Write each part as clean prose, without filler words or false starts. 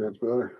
that's better.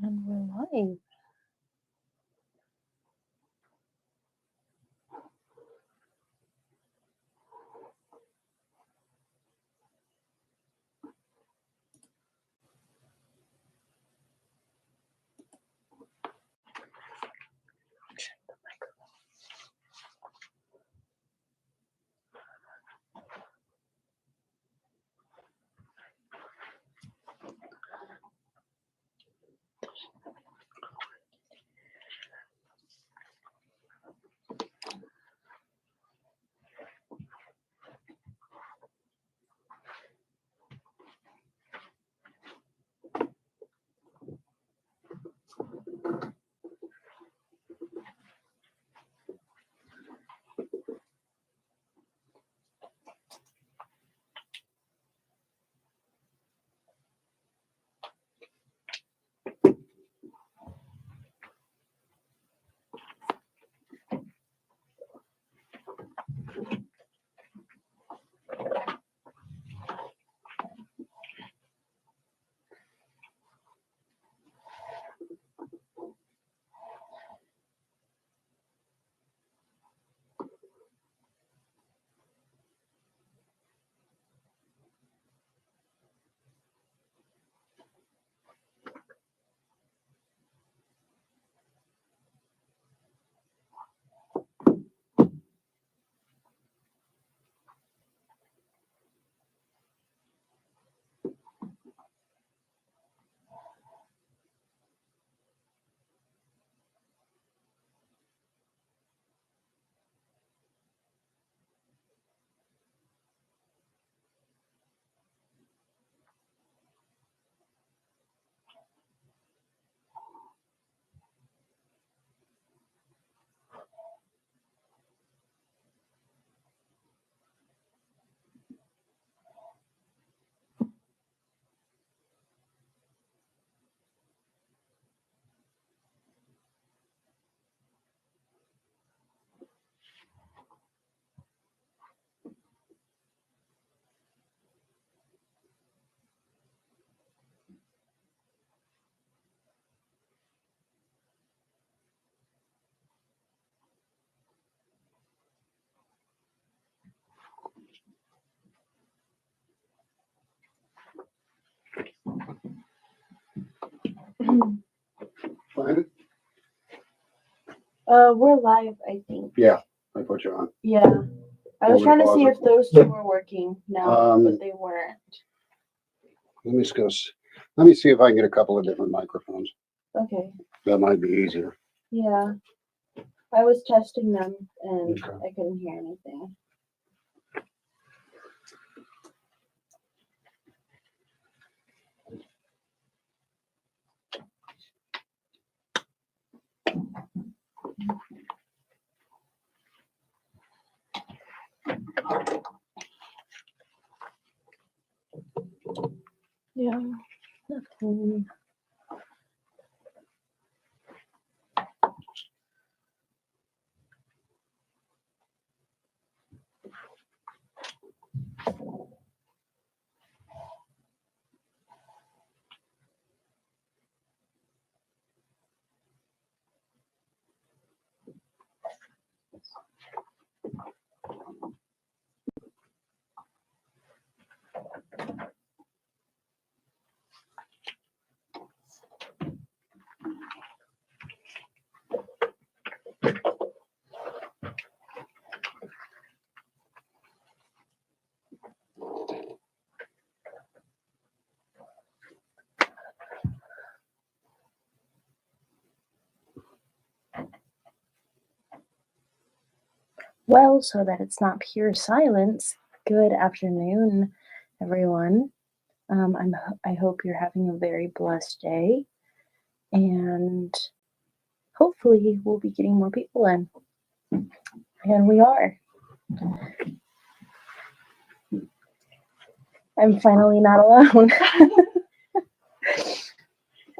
And we're live. Check the microphone. Find it? We're live, I think. Yeah, I put you on. Yeah. I was trying to see if those two were working now, but they weren't. Let me see if I can get a couple of different microphones. Okay. That might be easier. Yeah. I was testing them and I couldn't hear anything. Yeah. Nothing. Well, so that it's not pure silence, good afternoon, everyone. I hope you're having a very blessed day, and hopefully we'll be getting more people in. And we are. I'm finally not alone.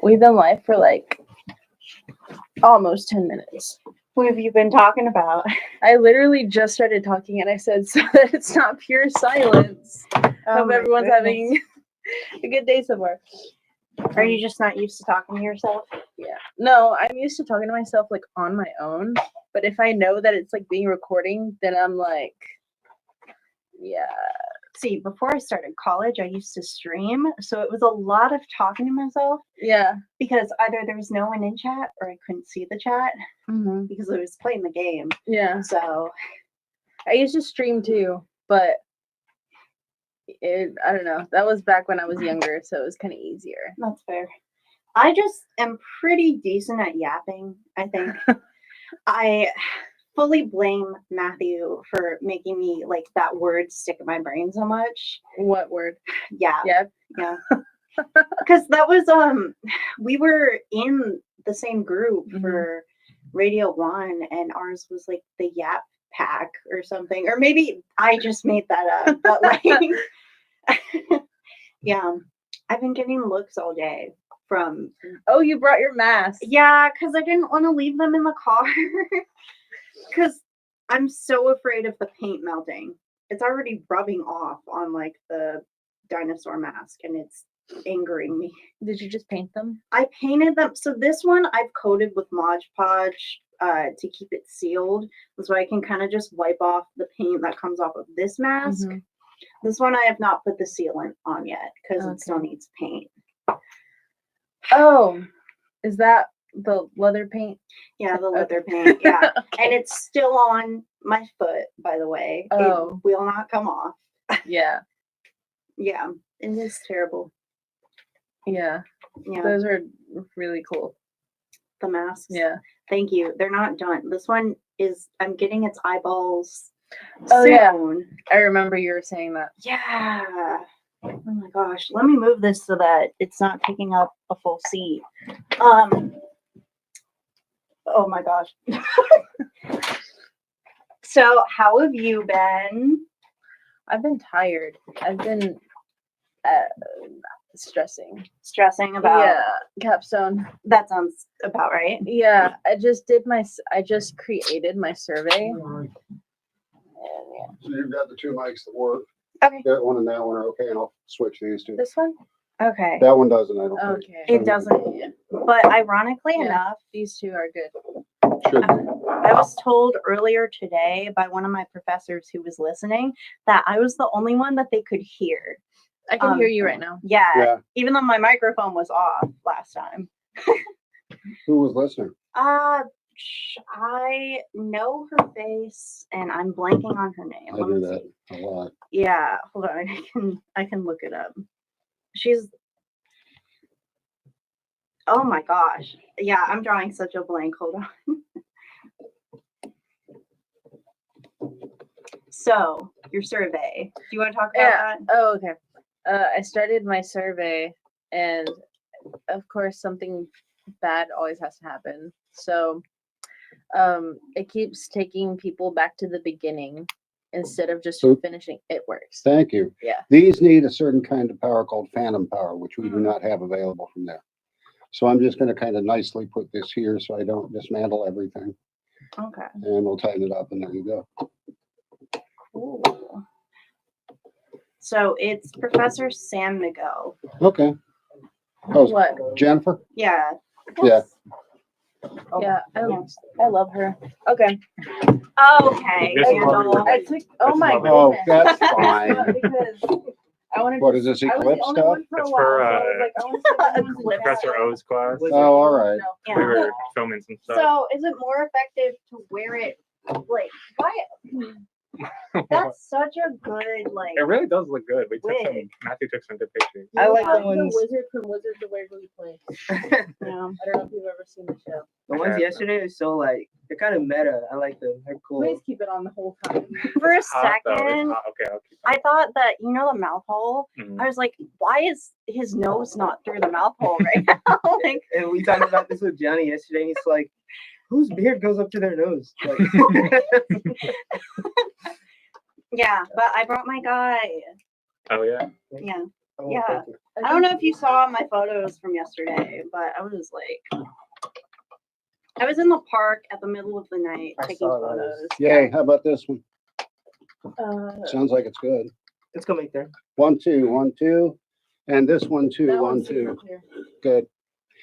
We've been live for like almost 10 minutes. What have you been talking about? I literally just started talking and I said so that it's not pure silence. Hope everyone's having a good day so far. Are you just not used to talking to yourself? Yeah. No, I'm used to talking to myself like on my own. But if I know that it's like being recording, then I'm like, yeah. See, before I started college, I used to stream. So it was a lot of talking to myself. Yeah. Because either there was no one in chat or I couldn't see the chat because I was playing the game. Yeah. So I used to stream too, but I don't know. That was back when I was younger, so it was kind of easier. That's fair. I just am pretty decent at yapping, I think. I fully blame Matthew for making me like that word stick in my brain so much. What word? Yeah. Yeah. Yeah. Because that was we were in the same group for Radio 1 and ours was like the Yap Pack or something. Or maybe I just made that up. But like yeah. I've been getting looks all day from you brought your mask. Yeah, because I didn't want to leave them in the car. Because I'm so afraid of the paint melting. It's already rubbing off on like the dinosaur mask and it's angering me. Did you just paint them? I painted them. So this one I've coated with Mod Podge to keep it sealed. So I can kind of just wipe off the paint that comes off of this mask. This one I have not put the sealant on yet because it still needs paint. Oh, is that the leather paint? Yeah, the leather paint. Yeah. And it's still on my foot, by the way. Oh. It will not come off. Yeah. Yeah. It is terrible. Yeah. Yeah. Those are really cool. The masks. Yeah. Thank you. They're not done. This one is, I'm getting its eyeballs soon. Yeah. I remember you were saying that. Yeah. Oh my gosh. Let me move this so that it's not taking up a full seat. Oh my gosh. So how have you been? I've been tired. I've been stressing about capstone. That sounds about right. Yeah, I just created my survey. And so you've got the two mics that work. Okay. That one and that one are okay, and I'll switch these two. This one? Okay. That one doesn't, I don't think. Okay. It doesn't. Yeah. But ironically enough, these two are good. Should be. I was told earlier today by one of my professors who was listening that I was the only one that they could hear. I can hear you right now. Yeah. Even though my microphone was off last time. Who was listening? I know her face, and I'm blanking on her name. I Let do me that see. a lot. Yeah, hold on. I can look it up. She's. Oh my gosh. Yeah, I'm drawing such a blank. Hold on. So, your survey. Do you want to talk about Yeah. that? Oh, okay. I started my survey, and of course, something bad always has to happen. So, it keeps taking people back to the beginning instead of just So- finishing. It works. Thank you. Yeah. These need a certain kind of power called phantom power, which we do Mm. not have available from there. So I'm just gonna kind of nicely put this here so I don't dismantle everything, Okay. and we'll tighten it up, and there you go. Cool. So, it's Professor Sam Miguel. Okay. Oh, What? Jennifer? Yeah. Yeah. Yeah, I love her. Okay. Okay. This is what we Randall. were- I took. Oh That's my lovely. Oh, goodness. that's fine. Because I wanted. What to, is this, I was the eclipse only stuff? one for a It's while, for, so I was like, I want to see the ones in Eclipse. Professor chat. O's class. Oh, all right. No. Yeah. We were filming some stuff. So, is it more effective to wear it like why? That's such a good like. It really does look good. Wig. Matthew took some good pictures. I like the The ones. wizard from Wizards of Waverly Place. Yeah. I don't know if you've ever seen the show. The ones Yeah. yesterday are so like they're kind of meta. I like them. They're cool. Please keep it on the whole time. For a It's hot, though. It's second, hot. Okay, I'll keep I thought that the mouth hole. Mhm. I was like, why is his nose not through the mouth hole right now? Like, And we talked about this with Johnny yesterday. He's like, "Whose beard goes up to their nose?" Like, yeah, but I brought my guy. Oh, yeah. Yeah. oh, Yeah. thank you. I don't know if you saw my photos from yesterday, but I was like, I was in the park at the middle of the night I taking saw those. photos. Yay, how about this one? Uh, Sounds like it's good. Let's go make there. 1, 2, 1, 2. And this one, 2, that 1, one's 2. super clear. Good.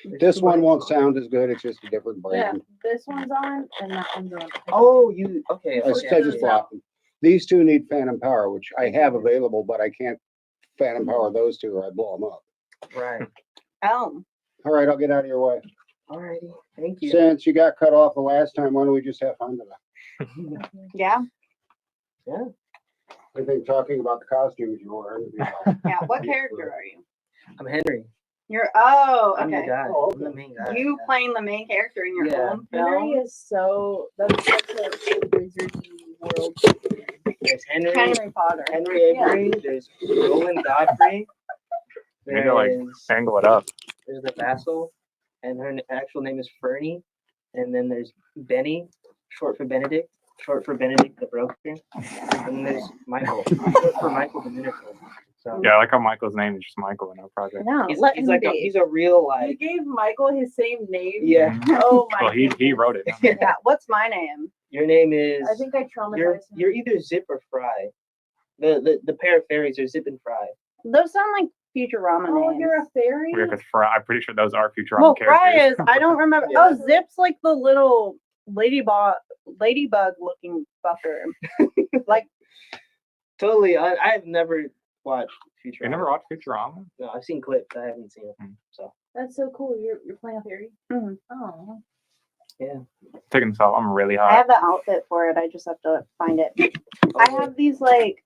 There's This two one mics won't on. sound as good. It's just a different Yeah, brand. this one's on and that one's on. Oh, you okay? I okay, just yeah. blocked them. These two need phantom power, which I have available, but I can't phantom power those two or I blow them up. Right. Oh, All right, I'll get out of your way. Alrighty. Thank you. Since you got cut off the last time, why don't we just have fun today? yeah. I think talking about the costumes you were in. Yeah. What character are you? I'm Henry. I'm the okay. guy. Oh, I'm the main guy. You yeah. playing the main character in your Yeah. own Henry film? is so that's such a wizardy world. There's Henry. Henry Potter. Henry Avery. There's Roland Godfrey. You need to, like, angle it up. There's the vassal, and her actual name is Fernie. And then there's Benny, short for Benedict the Broker. And then there's Michael, short for Michael the Minotaur. So Yeah, I like how Michael's name is just Michael in our project. No, he's, let he's him like be. he's a real You like gave Michael his same name. yeah. Oh my. Well, he goodness. wrote it. Yeah. What's my name? Your name is. I think I traumatized you're him. you're either Zip or Fry. The pair of fairies are Zip and Fry. Those sound like Futurama Oh, names. you're a fairy. Weird, because I'm pretty sure those are Futurama Well, characters. Fry is. I don't remember. Yeah. Oh, Zip's like the little ladybug looking fucker. Like, Totally. I have never watched Futurama. You never watched Futurama? No, I've seen clips. I haven't seen it. Hmm. So That's so cool. You're playing a fairy. mhm. Oh. Taking this off. I'm really I hot. have the outfit for it. I just have to find it. I have these like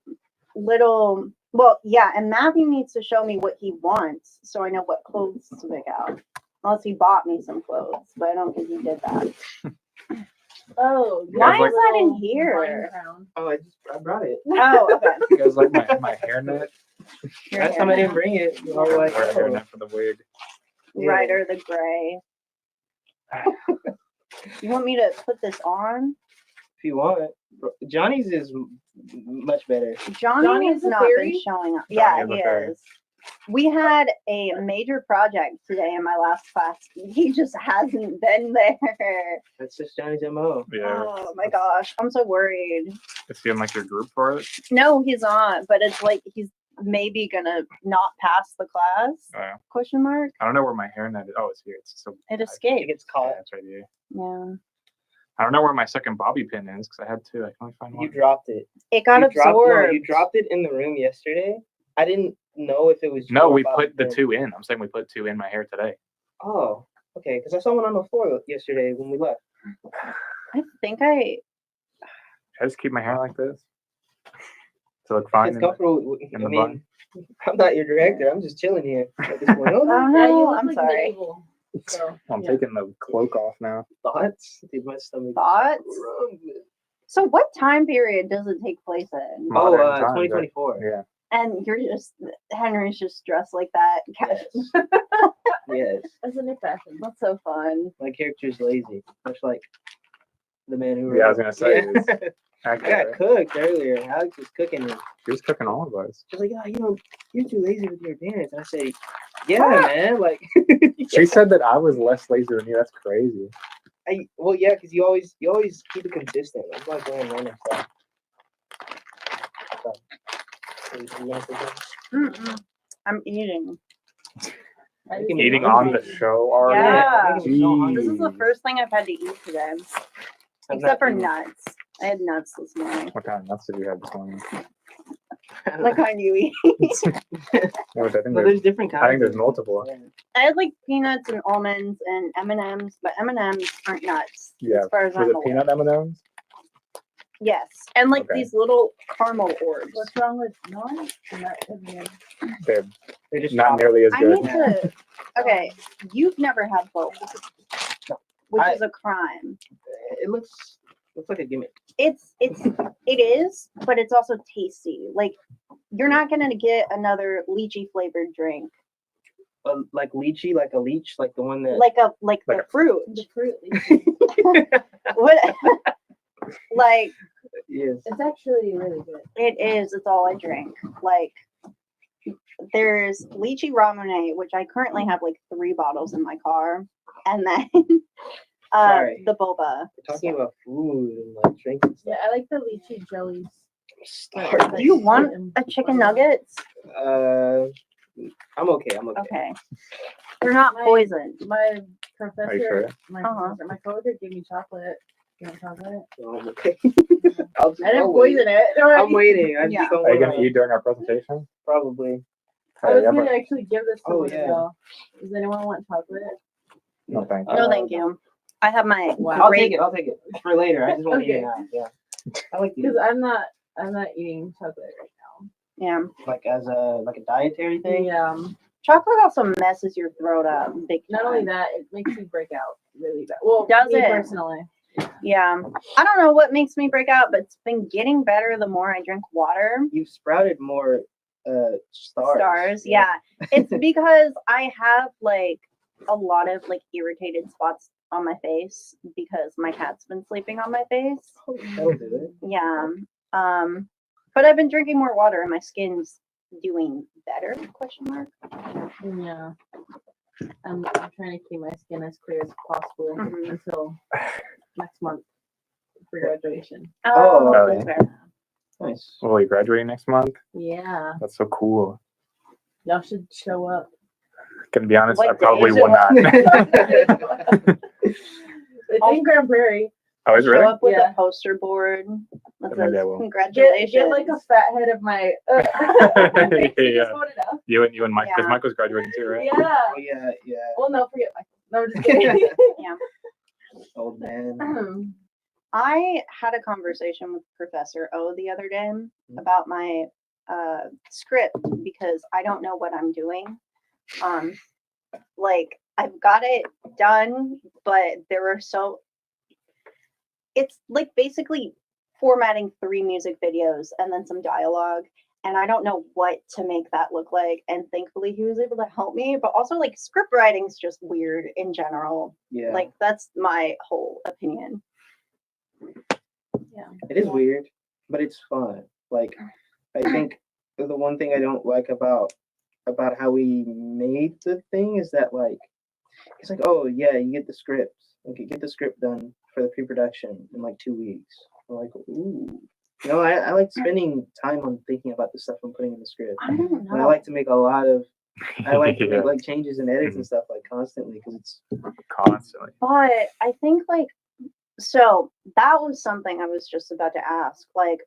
little. Well, yeah, and Matthew needs to show me what he wants so I know what clothes to pick out. Unless he bought me some clothes, but I don't think he did that. Oh. You Why guys like- is that in Little here? wine crown. Oh, I brought it. Oh, okay. You guys like my hairnet? Your Last time I hair. didn't bring it. You I were like, wear a oh. hairnet for the wig. Ryder the Gray. You want me to put this on? If you want. Johnny's is much better. Johnny Johnny's has a not fairy? been showing up. Johnny Yeah, is a he fairy. is. We had a major project today in my last class. He just hasn't been there. That's just Johnny's MO. Yeah. Oh my gosh, I'm so worried. Is he in like your group for it? No, he's not, but it's like he's maybe gonna not pass the class? Yeah. Question mark. I don't know where my hairnet is. Oh, it's here. It's so. It I think escaped. it's Yeah, caught. it's right here. Yeah. I don't know where my second bobby pin is because I had two. I can only find You one. dropped it. It got you absorbed. you dropped it in the room yesterday. I didn't know if it was. No, your we bobby put the pin. two in. I'm saying we put two in my hair today. Oh, Okay, because I saw one on the floor yesterday when we left. I think I Should I just keep my hair like this to look fine? It's in the- comfortable. in I the mean, I'm not your director. I'm just chilling here at this point. Oh, Oh no. Yeah, you no, look I'm like sorry. medieval. So, I'm yeah. taking the cloak off now. Thoughts? Dude, my stomach. Thoughts? Rumbling. So what time period does it take place in? Oh, Modern times, right? 2024. Yeah. And you're just Henry's just dressed like that. Yes. Yes. That's a new fashion. That's so fun. My character's lazy, much like the man who wrote. Yeah, I was gonna say, Yeah. it's I got accurate. cooked earlier. Alex was cooking me. He was cooking all of us. She's like, oh, you're too lazy with your parents. And I say, yeah, man. Like, She said that I was less lazy than you. That's crazy. well, yeah, because you always keep it consistent. I'm not doing random stuff. So, you gonna say something? Mm-mm. I'm eating. Making me Eating on the hungry. show already. Yeah. Making me so hungry. This is the first thing I've had to eat today, I'm except for not eating. nuts. I had nuts this morning. What kind of nuts did you have this morning? What kind you eat? No, I think No, there's, there's different kinds. I think there's of- multiple. Yeah. I had like peanuts and almonds and M&Ms, but M&Ms aren't nuts. Yeah. As far as Was I'm it aware. peanut M&Ms? Yes, and like Okay. these little caramel orbs. What's wrong with non? Not They're They're just not chocolate. nearly as I good. need to. Okay, you've never had both, which I- is a crime. It looks like a gimmick. It is, but it's also tasty. Like you're not gonna get another lychee flavored drink, Like lychee, like a leech, like the one that. like the Like a- fruit. the fruit. What? Like Yes. It's actually really good. it is. It's all I drink. Like there's lychee ramune, which I currently have like 3 bottles in my car, and then Sorry. the boba. We're talking about food and like drinking Yeah, stuff. I like the lychee jellies. Start. Do you want a chicken nuggets? I'm okay. I'm okay. Okay. They're not My- poisoned. My professor, Are you sure? my coworker gave me chocolate. You want chocolate? No, I'm okay. I'll just, I didn't I'll wait. poison it. No, I'm waiting. I Yeah. just don't Are you want gonna eat during our presentation? Probably. I was Yeah, gonna but- actually give this to Oh, one yeah. of y'all. Does anyone want chocolate? No, thank you. No, thank you. I have my I'll great. take it. I'll take it for later. I just want to eat it Okay. now. Yeah. I like Because these. I'm not eating chocolate right Yeah. Like as a dietary now. thing. Yeah. Chocolate also messes your throat up big time. Not only that, it makes you break out really bad. Well, Does me it? personally. Yeah. I don't know what makes me break out, but it's been getting better the more I drink water. You've sprouted more stars. Yeah. It's because I have like a lot of like irritated spots on my face because my cat's been sleeping on my face. That'll do it. Yeah. But I've been drinking more water and my skin's doing better? Question mark. Yeah. I'm trying to keep my skin as clear as possible Mhm. until next month for graduation. Oh, that's okay. fair. Nice. Well, you graduating next month? Yeah. That's so cool. Y'all should show up. Gonna be honest, I What probably day is will not. It's in Grand Prairie. Oh, is it Show really? up with Yeah. a poster board that Maybe I says will. congratulations. Get like a fat head of my. Yeah. Just want it up. You and Mike, because Yeah. Michael's graduating too, right? Yeah. Oh yeah, yeah. Well, no, forget Michael. No, I'm just kidding. Old man. I had a conversation with Professor O the other day about my script because I don't know what I'm doing. Like I've got it done, but there are it's like basically formatting 3 music videos and then some dialogue. And I don't know what to make that look like. And thankfully he was able to help me, but also like script writing is just weird in general. Yeah. Like that's my whole opinion. It is weird, but it's fun. Like, I think the one thing I don't like about how we made the thing is that like, it's like, oh yeah, you get the script. Okay, get the script done for the pre-production in like 2 weeks. I'm like, ooh. You know, I like spending time on thinking about the stuff I'm putting in the script. I don't And I know. like to make a lot of, I like to Yeah. make like changes and edits and stuff like constantly because it's Constantly. But I think like so that was something I was just about to ask. Like,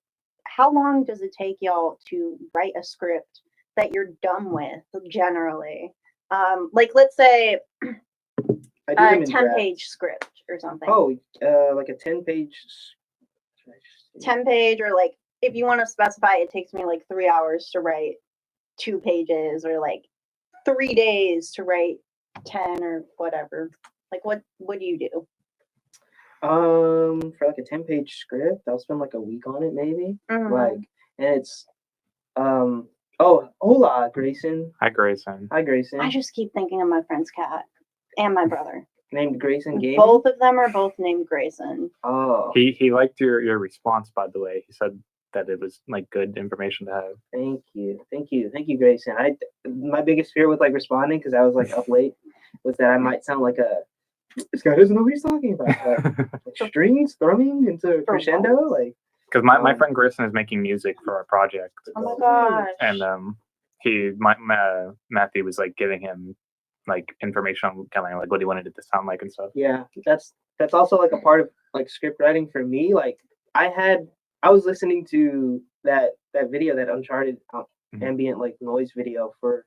how long does it take y'all to write a script that you're done with generally? Like let's say I do them in 10-page drafts. script or something. Oh, like a 10-page. 10-page, or like if you want to specify, it takes me like 3 hours to write 2 pages, or like 3 days to write 10 or whatever. Like what do you do? For like a 10-page script, I'll spend like a week on it maybe. Mhm. Like, and it's oh, hola, Grayson. Hi, Grayson. Hi, Grayson. I just keep thinking of my friend's cat and my brother. Named Grayson Gaming. Both of them are both named Grayson. Oh, He liked your response, by the way. He said that it was like good information to have. thank you, Grayson. My biggest fear with like responding, because I was like up late, was that I might sound like this guy doesn't know what he's talking about. Like, strings thrumming into crescendo, like. Because my friend Grayson is making music for our project, Oh my gosh. and Matthew was like giving him like information on kind of like what he wanted it to sound like and stuff. Yeah, that's also like a part of like script writing for me. Like I was listening to that video, that Uncharted ambient like noise video, for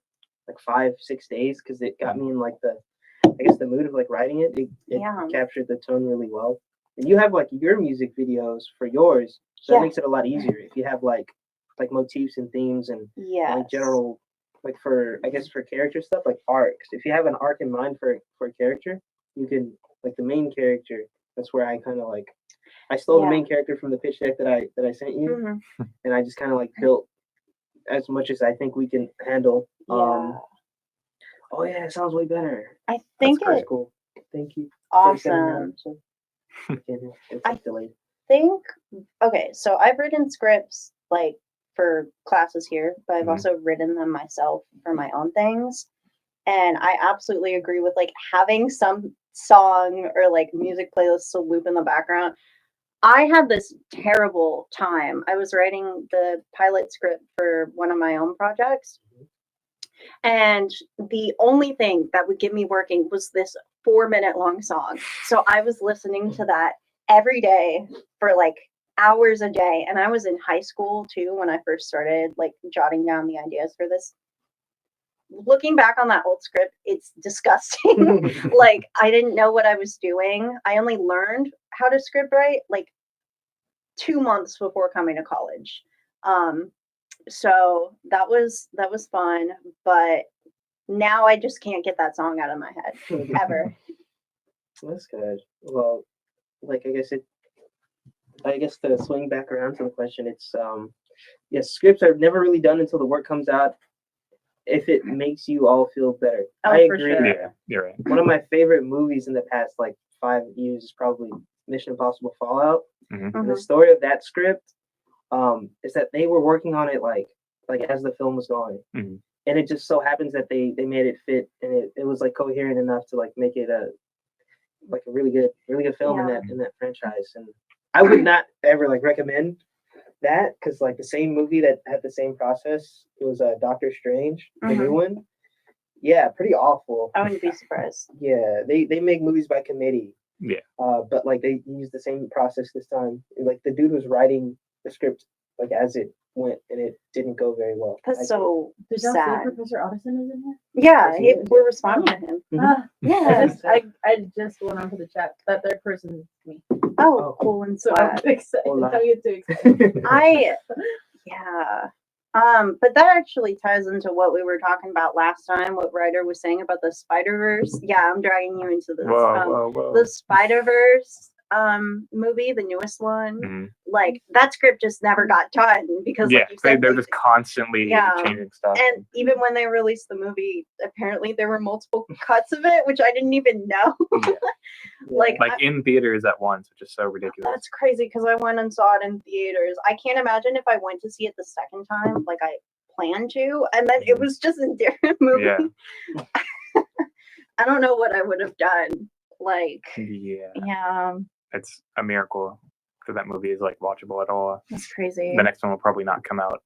like 5-6 days, because it got me in like the mood of like writing it. It Yeah. captured the tone really well. And you have like your music videos for yours, so that Yeah. makes it a lot easier if you have like motifs and themes and Yes. like general, like for character stuff, like arcs. If you have an arc in mind for a character, you can, like the main character, that's where I kind of like, I stole the Yeah. main character from the pitch deck that I sent you, Mhm. and I just kind of like built as much as I think we can handle. Yeah. Oh yeah, it sounds way better. I think That's it cool. Thank you. for sending that awesome. episode. Okay, it's I- like delayed. Okay, so I've written scripts like for classes here, but I've Mhm. also written them myself for my own things. And I absolutely agree with like having some song or like music playlists to loop in the background. I had this terrible time. I was writing the pilot script for one of my own projects. And the only thing that would get me working was this 4-minute long song. So I was listening to that every day for like hours a day. And I was in high school too when I first started like jotting down the ideas for this. Looking back on that old script, it's disgusting. Like I didn't know what I was doing. I only learned how to script write like 2 months before coming to college. So that was fun, but now I just can't get that song out of my head ever. That's good. Well, like I guess to swing back around to the question, it's yes, scripts are never really done until the work comes out, if it makes you all feel better. Oh, I for agree. sure. Yeah, you're right. One of my favorite movies in the past like 5 years is probably Mission Impossible Fallout. Mhm. And the story of that script is that they were working on it like as the film was going. Mhm. And it just so happens that they made it fit, and it was like coherent enough to like make it a really good film in that franchise. And I would not ever like recommend that, because like the same movie that had the same process, it was Doctor Strange, the new one. Yeah, pretty awful. I wouldn't be surprised. Yeah, they make movies by committee. Yeah. But like they used the same process this time. And, like the dude was writing the script like as it went, and it didn't go very well. I That's think. so Did y'all sad. say Professor Otteson is in here? Yeah, Yes, he is. we're responding to him. Mhm. Ah, Yeah. I just went onto the chat. That third person is me. Oh, cool and So I'm swag. excited. Hola. Don't get too excited. Yeah. But that actually ties into what we were talking about last time, what Ryder was saying about the Spider-Verse. Yeah, I'm dragging you into this. Whoa. The Spider-Verse movie, the newest one. Mhm. Like that script just never got done because Yeah, like you said, they're like, just constantly Yeah. changing stuff. and even when they released the movie, apparently there were multiple cuts of it, which I didn't even know. Yeah. Like, Like in theaters at once, which is so ridiculous. that's crazy because I went and saw it in theaters. I can't imagine if I went to see it the second time, like I planned to, and then it was just a different movie. Yeah. I don't know what I would have done. Like, Yeah. yeah, It's a miracle because that movie is like watchable at all. that's crazy. The next one will probably not come out.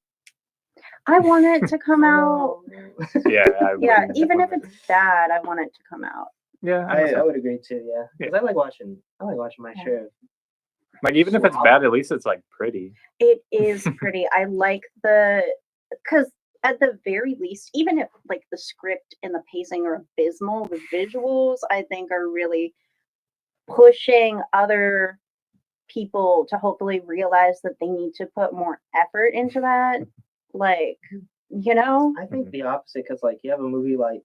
I want it to come out. Yeah. Yeah, wouldn't even if recommend it's bad, I want it to come out. it. Yeah. I would agree too. Yeah, because I like watching my share. Like even if it's bad, at least it's like pretty. It is pretty. I like because at the very least, even if like the script and the pacing are abysmal, the visuals I think are really pushing other people to hopefully realize that they need to put more effort into that. Like, you know? I think the opposite, because like you have a movie like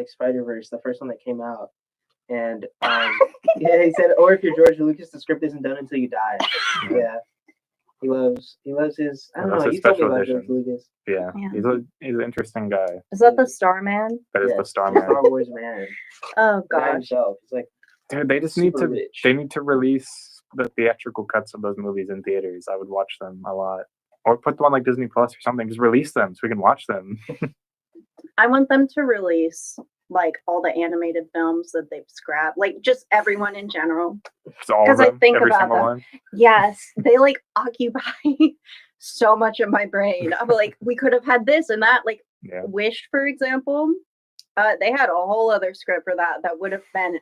Spider-Verse, the first one that came out, and yeah, he said, or if you're George Lucas, the script isn't done until you die. Yeah, he loves his. I don't That's know. a You told me special about George edition. Lucas. Yeah, Yeah. he's an interesting guy. Is that the Starman? That is Yeah, the Starman. Star Wars man. Oh Guy gosh. himself. He's like Dude, they just need super to rich. they need to release the theatrical cuts of those movies in theaters. I would watch them a lot. Or put them on like Disney Plus or something. Just release them so we can watch them. I want them to release like all the animated films that they've scrapped, like just everyone in general. Just all of 'Cause I them. think Every about single them. one. Yes, they like occupy so much of my brain. I'm like, we could have had this and that. Like Yeah. Wish, for example, they had a whole other script for that would have been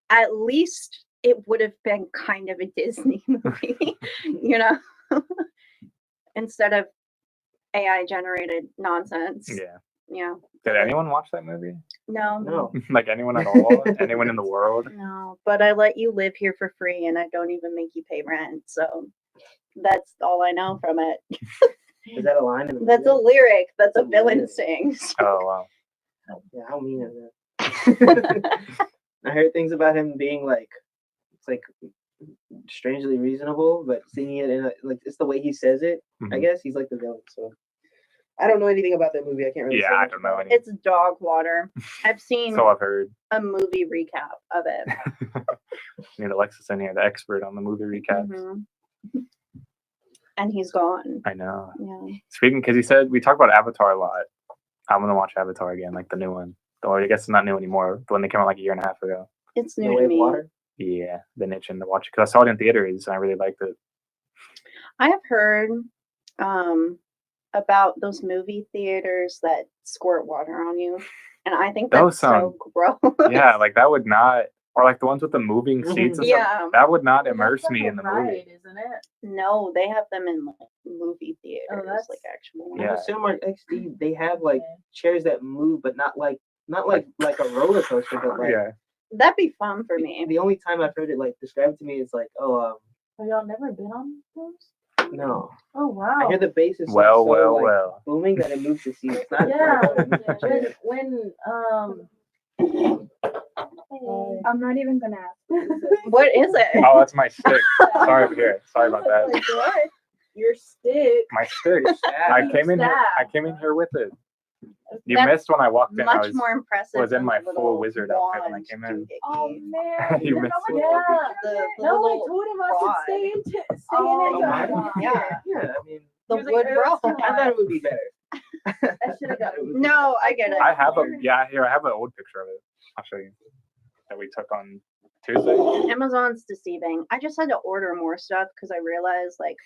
at least it would have been kind of a Disney movie, you know, instead of AI generated nonsense. Yeah. Yeah. Did anyone watch that movie? No. No. Like anyone at all? Anyone in the world? No, but I let you live here for free and I don't even make you pay rent. So that's all I know from it. Is that a line in the That's a movie? lyric that the That's a villain lyric. sings. Oh wow. Yeah, how mean is that? I heard things about him being like, it's like strangely reasonable, but singing it in a, like it's the way he says it. I Mhm. guess he's like the villain. So I don't know anything about that movie. I can't really. Yeah, say I much don't know about it. any. It's dog water. I've seen So I've heard. a movie recap of it. Need Alexis in here, the expert on the movie recaps. Mhm. And he's gone. I know. Yeah. Speaking, because he said we talk about Avatar a lot. I'm gonna watch Avatar again, like the new one. Or I guess it's not new anymore. The one that came out like a year and a half ago. It's No new Way to of me. Water. Yeah, been itching to watch it because I saw it in theaters and I really liked it. I have heard about those movie theaters that squirt water on you. And I think Those that's so gross. Yeah, like that would not, or like the ones with the moving seats. And stuff, Yeah. that would not Well, immerse that's me like in a the movie. ride, isn't it? No, they have them in like movie theaters, that's- like actual. Yeah. The Cinemark XD, they have like Okay. chairs that move, but not like a roller coaster, but like Yeah, That'd be fun for me. the only time I've heard it like described to me is like, oh, Have y'all never been on those? no. Oh wow. I hear the bass is well, like, so, like, well. booming that it moves the seats. It's not Yeah. like, oh, when I'm not even gonna ask. What is it? Oh, that's my stick. Sorry, over here. Sorry about that. Like, what? Your stick. My stick. I came in here. I Staff. came in here with it. You That's missed when I walked in. I Much was, more impressive. was in than my the full little wizard outfit when I wand came in. doohickey. Oh man. You know missed what? it. Yeah. The No, I little told him I rod. should stay in Oh, in my John. yeah. yeah, I mean, The He was like, wood "Oh, bro. it's too I thought it would be better. I should have got it. No, I get it. I have a here. I have an old picture of it. I'll show you that we took on Tuesday. Amazon's deceiving. I just had to order more stuff because I realized like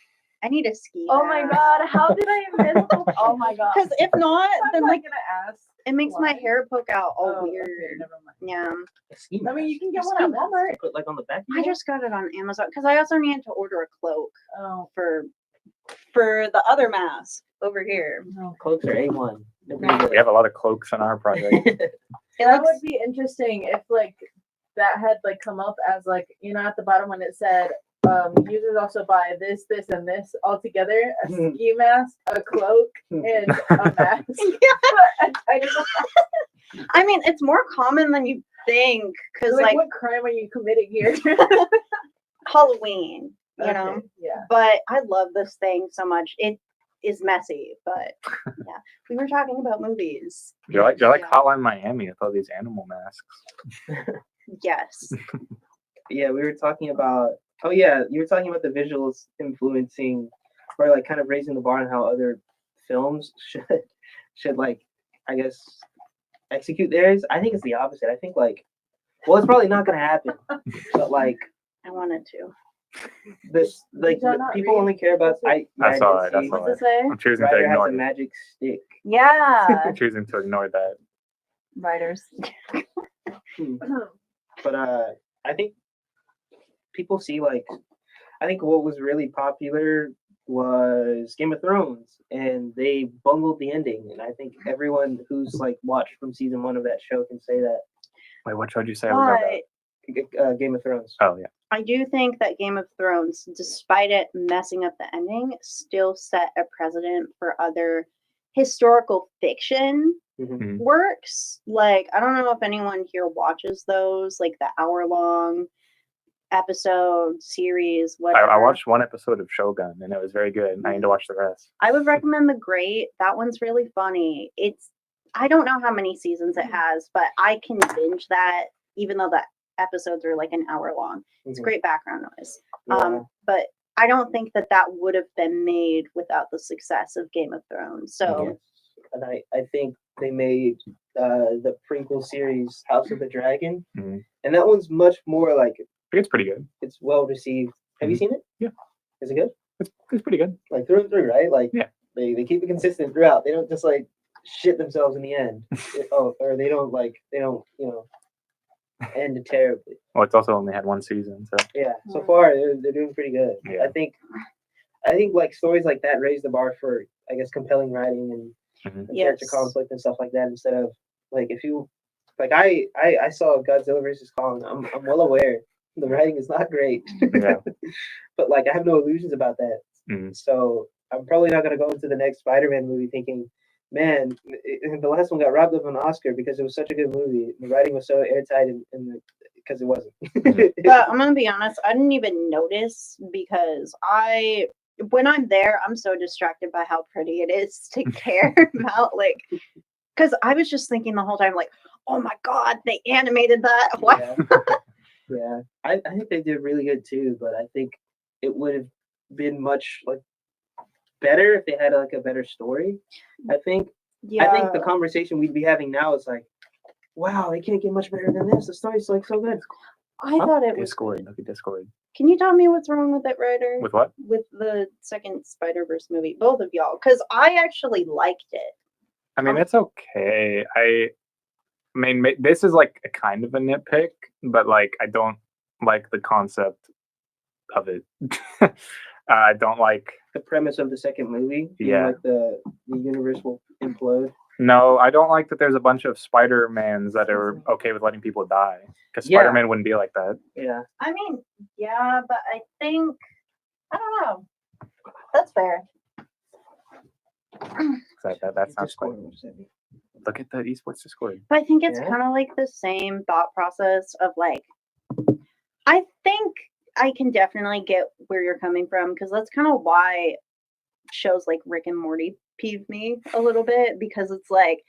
I need a ski. Oh my god, how did I miss? Oh my god. Because if not, I'm then not like gonna ask. it makes my why. hair poke out all Oh, weird. okay, never mind. Yeah. A ski I mean, mask. you can get A one ski at mask Walmart. to put like on the back. I just got it on Amazon because I also needed to order a cloak Oh for the other mask over here. no. Cloaks are A1. We have a lot of cloaks on our project. It That looks would be interesting if like that had like come up as like, you know, at the bottom when it said users also buy this, this, and this all together, a ski mask, a cloak, and a mask. I don't know. I mean, it's more common than you think because Like, like what crime are you committing here? Halloween, you know. Okay, yeah. But I love this thing so much. It is messy, but yeah. We were talking about movies. You're like Hotline Miami with all these animal masks. Yes. Yeah, we were talking about. Oh yeah, you were talking about the visuals influencing, or like kind of raising the bar on how other films should like, I guess, execute theirs. I think it's the opposite. I think like, well, it's probably not gonna happen, but like I wanted to. this, like y'all not people read? only care about. I saw it, did I see saw What's it say? I'm choosing to Ryder has ignore a it. magic stick. Yeah. I'm choosing to ignore that. Writers. But I think people see like, I think what was really popular was Game of Thrones, and they bungled the ending. And I think everyone who's like watched from season 1 of that show can say that. Wait, what show did you say? I was But Game of Thrones. Oh yeah. I do think that Game of Thrones, despite it messing up the ending, still set a precedent for other historical fiction Mhm. works. Like, I don't know if anyone here watches those, like the hour-long episode series, I whatever. watched one episode of Shogun and it was very good. I need to watch the rest. I would recommend The Great. That one's really funny. I don't know how many seasons it has, but I can binge that even though the episodes are like an hour long. It's Mhm. great background noise. Yeah. But I don't think that would have been made without the success of Game of Thrones. So Yes. And I think they made the prequel series House of the Dragon, Mhm. and that one's much more like I think it's pretty good. it's well received. Have you Mhm. seen it? Yeah. Is it good? It's pretty good. Like through and through, right? Like Yeah. they keep it consistent throughout. They don't just like shit themselves in the end. Or they don't end terribly. Well, it's also only had one season, so Yeah. So far they're doing pretty good. Yeah. I think like stories like that raise the bar for I guess compelling writing and Mhm. character Yes. conflict and stuff like that instead of like if you like I saw Godzilla versus Kong. I'm well aware the writing is not great. Yeah. But like I have no illusions about that. Mhm. So I'm probably not gonna go into the next Spider-Man movie thinking, man, the last one got robbed of an Oscar because it was such a good movie. The writing was so airtight and because it wasn't. but I'm gonna be honest, I didn't even notice because when I'm there, I'm so distracted by how pretty it is to care about like because I was just thinking the whole time, like, oh my god, they animated that. What? Yeah. Yeah. I think they did really good too, but I think it would have been much like better if they had like a better story. I think Yeah. I think the conversation we'd be having now is like, wow, they can't get much better than this. The story's like so good. I thought it was. Discord. Look at Discord. Can you tell me what's wrong with it, writer? With what? With the second Spider-Verse movie, both of y'all, because I actually liked it. I mean, it's okay. I mean, this is like a kind of a nitpick, but like I don't like the concept of it. I don't like. The premise of the second movie, being Yeah. like the universe will implode. No, I don't like that. There's a bunch of Spider-Mans that are okay with letting people die because Yeah. Spider-Man wouldn't be like that. Yeah. I mean, yeah, but I think I don't know. That's fair. That sounds Discord, cool. what does that mean? Look at the esports Discord. But I think it's Yeah. kind of like the same thought process of like, I think I can definitely get where you're coming from because that's kind of why shows like Rick and Morty peeve me a little bit because it's like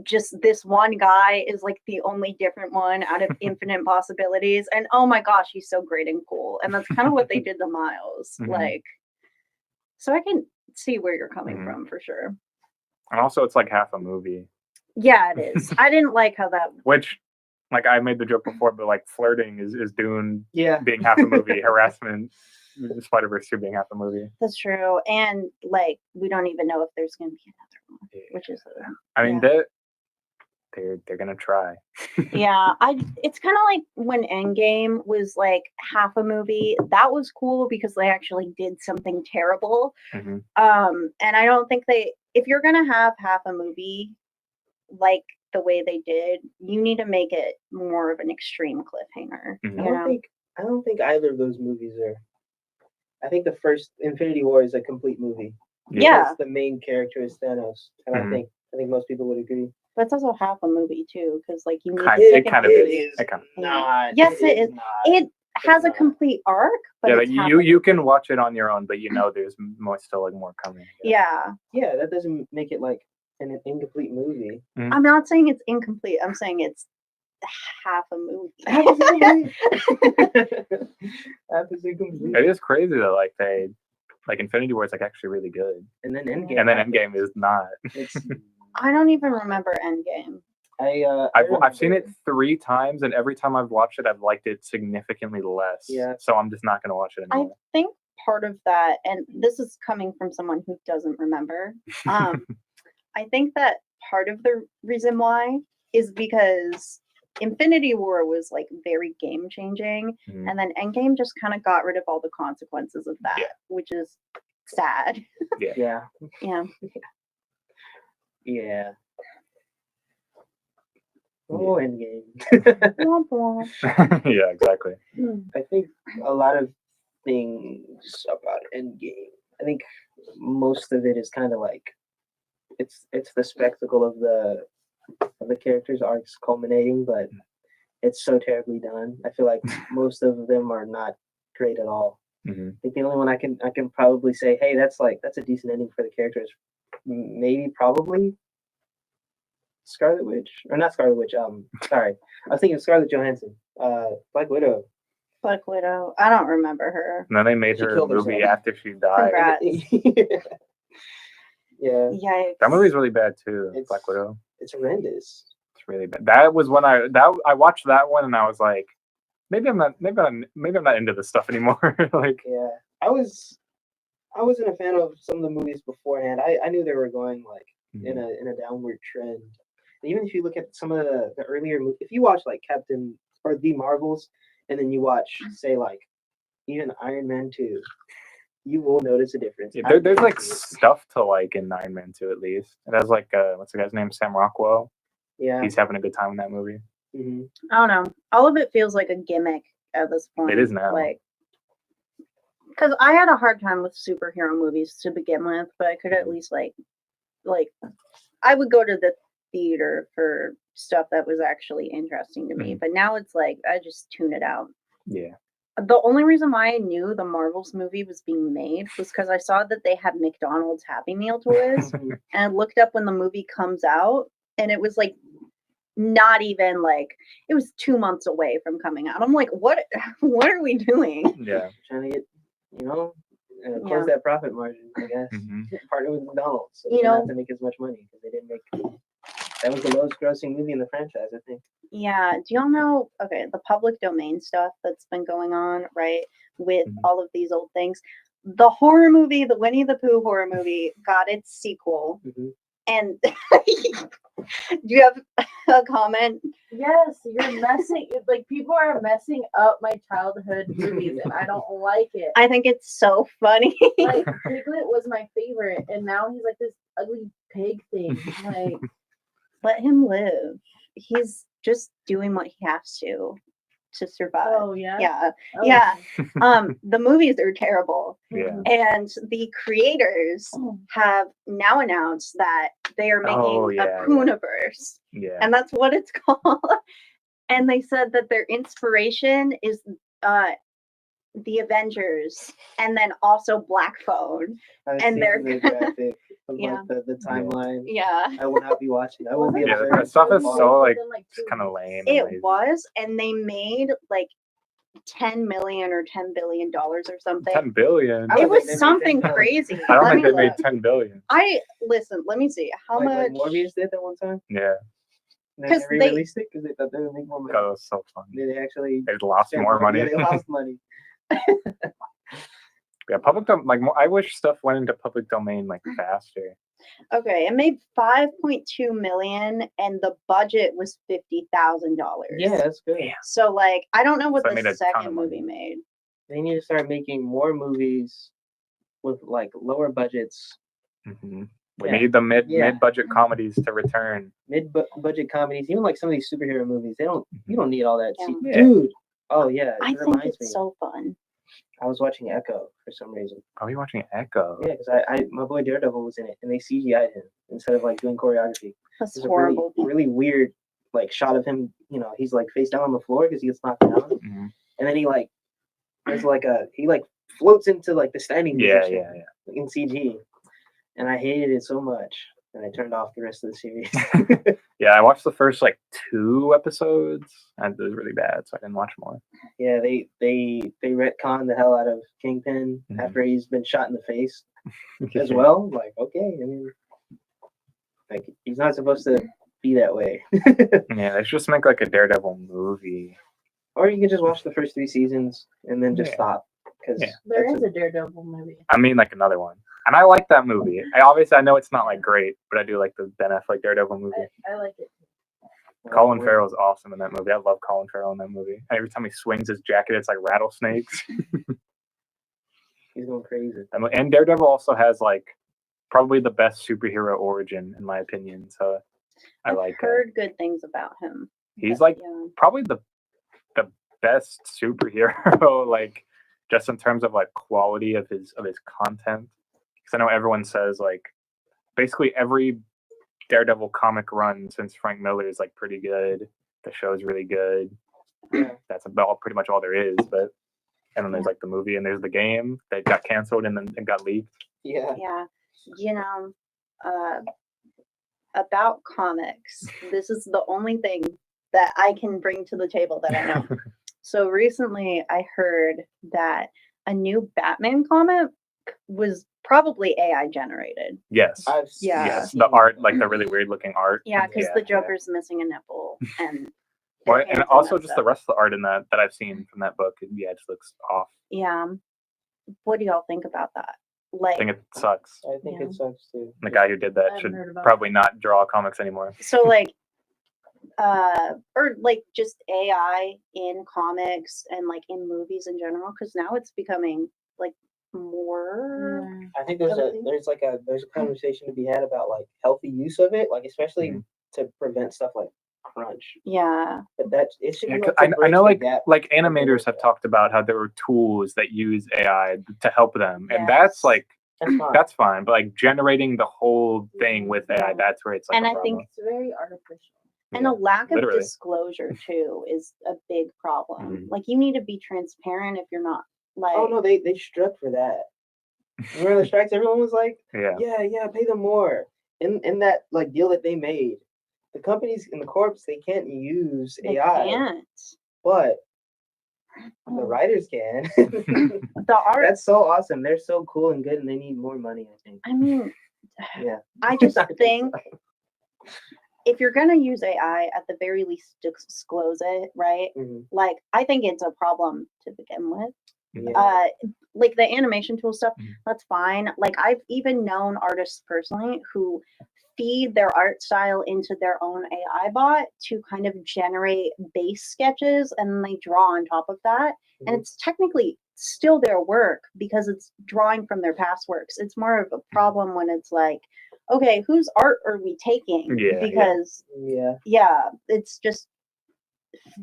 just this one guy is like the only different one out of infinite possibilities. And oh my gosh, he's so great and cool. And that's kind of what they did to Miles. Mhm. Like, so I can see where you're coming Mhm. from for sure. And also, it's like half a movie, Yeah, it is. I didn't like how that. which, like, I made the joke before, but like flirting is Dune Yeah. being half a movie, harassment, Spider-Verse 2 being half a movie. That's true. And like, we don't even know if there's going to be another one, which is. I mean, Yeah. they're gonna try. Yeah, it's kind of like when Endgame was like half a movie. That was cool because they actually did something terrible. Mhm. And I don't think if you're gonna have half a movie like the way they did, you need to make it more of an extreme cliffhanger. Mhm. You know? I don't think either of those movies are. I think the first Infinity War is a complete movie. Yeah. Because the main character is Thanos, and Mhm. I think most people would agree. But it's also half a movie too, because like you need Kind- the it second kind of movie. is. It kind of- not. Yes, it is. Not. It has a not. complete arc, but yeah, it's like, half you a you movie. can watch it on your own, but you know there's still like more coming. Yeah. Yeah, that doesn't make it like an incomplete movie. I'm not saying it's incomplete. I'm saying it's half a movie. Half is incomplete. Half is incomplete. It is crazy though. Like Infinity War is like actually really good, And then Endgame. and then happens. Endgame is not. It's, I don't even remember Endgame. I've seen it 3 times, and every time I've watched it, I've liked it significantly less. Yeah. So I'm just not gonna watch it I anymore. think part of that, and this is coming from someone who doesn't remember, I think that part of the reason why is because Infinity War was like very game changing, Mhm. and then Endgame just kind of got rid of all the consequences of that, Yeah. which is sad. Yeah. Yeah. Yeah. Oh, Endgame. Womp womp. Yeah, exactly. I think a lot of things about Endgame. I think most of it is kind of like it's the spectacle of the characters' arcs culminating, but it's so terribly done. I feel like most of them are not great at all. Hmm. I think the only one I can probably say, hey, that's a decent ending for the characters. Maybe probably Scarlet Witch, or not Scarlet Witch. Sorry, I was thinking of Scarlett Johansson. Black Widow. Black Widow. I don't remember her. And then they made She her a killed movie herself. after she died. Congrats. Yeah, Yikes. That movie's really bad too. It's- Black Widow. it's horrendous. It's really bad. That was when I watched that one and I was like, maybe I'm not into this stuff anymore. Like, Yeah, I wasn't a fan of some of the movies beforehand. I knew they were going like in a downward trend. And even if you look at some of the earlier movies, if you watch like Captain or the Marvels, and then you watch say like even Iron Man 2, you will notice a difference. yeah, I there's like guarantee it. stuff to like in Iron Man 2 at least. It has like what's the guy's name? Sam Rockwell. Yeah. He's having a good time in that movie. Hmm. I don't know. All of it feels like a gimmick at this point. It is now. Like, because I had a hard time with superhero movies to begin with, but I could at least like, I would go to the theater for stuff that was actually interesting to me. But now it's like I just tune it out. Yeah. The only reason why I knew the Marvels movie was being made was because I saw that they had McDonald's Happy Meal toys, and I looked up when the movie comes out, and it was like not even like it was 2 months away from coming out. I'm like, what are we doing? Yeah. Trying to get close Yeah. that profit margin, I guess. Mhm. Partner with McDonald's, so You they don't know- have to make as much money because they didn't make. That was the lowest grossing movie in the franchise, I think. Yeah, do y'all know, okay, the public domain stuff that's been going on, right, with Mhm. all of these old things. The horror movie, the Winnie the Pooh horror movie, got its sequel. Mm-hmm. And do you have a comment? Yes, you're messing. Like people are messing up my childhood movies, and I don't like it. I think it's so funny. Like Piglet was my favorite, and now he's like this ugly pig thing. Like Let him live. He's just doing what he has to survive. oh yeah, Yeah. Oh. Yeah. The movies are terrible. Yeah. And the creators have now announced that they are making Oh, yeah, a yeah. Pooniverse. Yeah. And that's what it's called. And they said that their inspiration is the Avengers and then also Black Phone. I was And they're seeing the gonna- graphic of Yeah. like the timeline. Yeah. I will not be watching. I will be Yeah, observing. that stuff is from so afar. like Within, just kind of lame. and It lazy. was, and they made like 10 million or $10 billion or something. 10 billion. I It don't was think they made something 10 billion. crazy. I don't Let think me they made look. 10 billion. Listen, let me see. How like much? Morbius did that one time. Yeah. And then 'Cause they they- released it because they thought they would make more money. God, it was so fun. They actually They lost spent more money. Yeah, they lost money. Yeah, I wish stuff went into public domain like faster. Okay, it made 5.2 million, and the budget was $50,000. Yeah, that's good. So like, I don't know what So they made the a ton of second money. movie made. They need to start making more movies with like lower budgets, Hmm. We Yeah. need the Yeah. mid-budget comedies to return. budget comedies, even like some of these superhero movies. You don't need all that. Yeah. cheap- Yeah. Dude. Oh yeah, I it think reminds me. it's so fun. I was watching Echo for some reason. Are we watching Echo? Yeah, because my boy Daredevil was in it, and they CGI'd him instead of like doing choreography. That's There's a really, horrible. really weird like shot of him. He's like face down on the floor because he gets knocked down, Mhm. and then he like there's like he like floats into like the standing Yeah, position yeah, yeah. in CG, and I hated it so much, and I turned off the rest of the series. Yeah, I watched the first like 2 episodes, and it was really bad, so I didn't watch more. Yeah, they retconned the hell out of Kingpin Mhm. after he's been shot in the face as well. Like, okay, I mean, like he's not supposed to be that way. Yeah, they should just make like a Daredevil movie. Or you can just watch the first 3 seasons and then just Yeah. stop because Yeah. there is a Daredevil movie. I mean, like another one. And I like that movie. I know it's not like great, but I do like the Ben Affleck Daredevil movie. I like it. Colin Farrell's awesome in that movie. I love Colin Farrell in that movie. And every time he swings his jacket, it's like rattlesnakes. He's He's going crazy. And Daredevil also has like probably the best superhero origin in my opinion. So I I've like heard good things about him. he's but like yeah. probably the best superhero, like just in terms of like quality of his content. Because I know everyone says like basically every Daredevil comic run since Frank Miller is like pretty good. The show's really good. Yeah. That's about pretty much all there is. But and then there's like the movie and there's the game that got canceled and then it got leaked. Yeah. Yeah, you know, about comics, this is the only thing that I can bring to the table that I know. So recently I heard that a new Batman comic was probably AI generated. Yes. Yeah. Yes. The art, like the really weird looking art. Yeah, because Yeah, the yeah. Joker's missing a nipple and Well, their and hands are also messed just the up. rest of the art in that I've seen from that book, yeah, it just looks off. Yeah. What do y'all think about that? I Like, think it sucks. I think Yeah. it sucks too. The guy who did that I should haven't heard about probably not draw comics anymore. so like or like just AI in comics and like in movies in general, because now it's becoming like more I think there's a conversation to be had about like healthy use of it, like especially Mhm. to prevent stuff like crunch. yeah. But that's it should Yeah, be 'cause like to I know bridge the like gap. animators have talked about how there were tools that use AI to help them, and that's Yes. like That's fine. that's fine. But like generating the whole thing with AI, Yeah. that's where it's like And a I think problem. It's very artificial. And a Yeah, lack of literally. disclosure too is a big problem. Mhm. Like you need to be transparent if you're not like Oh no, they struck for that. Remember the strikes? Everyone was like, Yeah. yeah, pay them more. In that like deal that they made, the companies in the corps they can't use they AI, can't. but Oh. the writers can. The art That's so awesome. They're so cool and good, and they need more money. I think. I mean Yeah. I just I think think if you're gonna use AI, at the very least disclose it, right? Mhm. Like I think it's a problem to begin with. Yeah. Like the animation tool stuff, Mhm. that's fine. Like I've even known artists personally who feed their art style into their own AI bot to kind of generate base sketches and then they draw on top of that. And Mhm. it's technically still their work because it's drawing from their past works. It's more of a problem when it's like, okay, whose art are we taking? Yeah, yeah. Because Yeah. it's just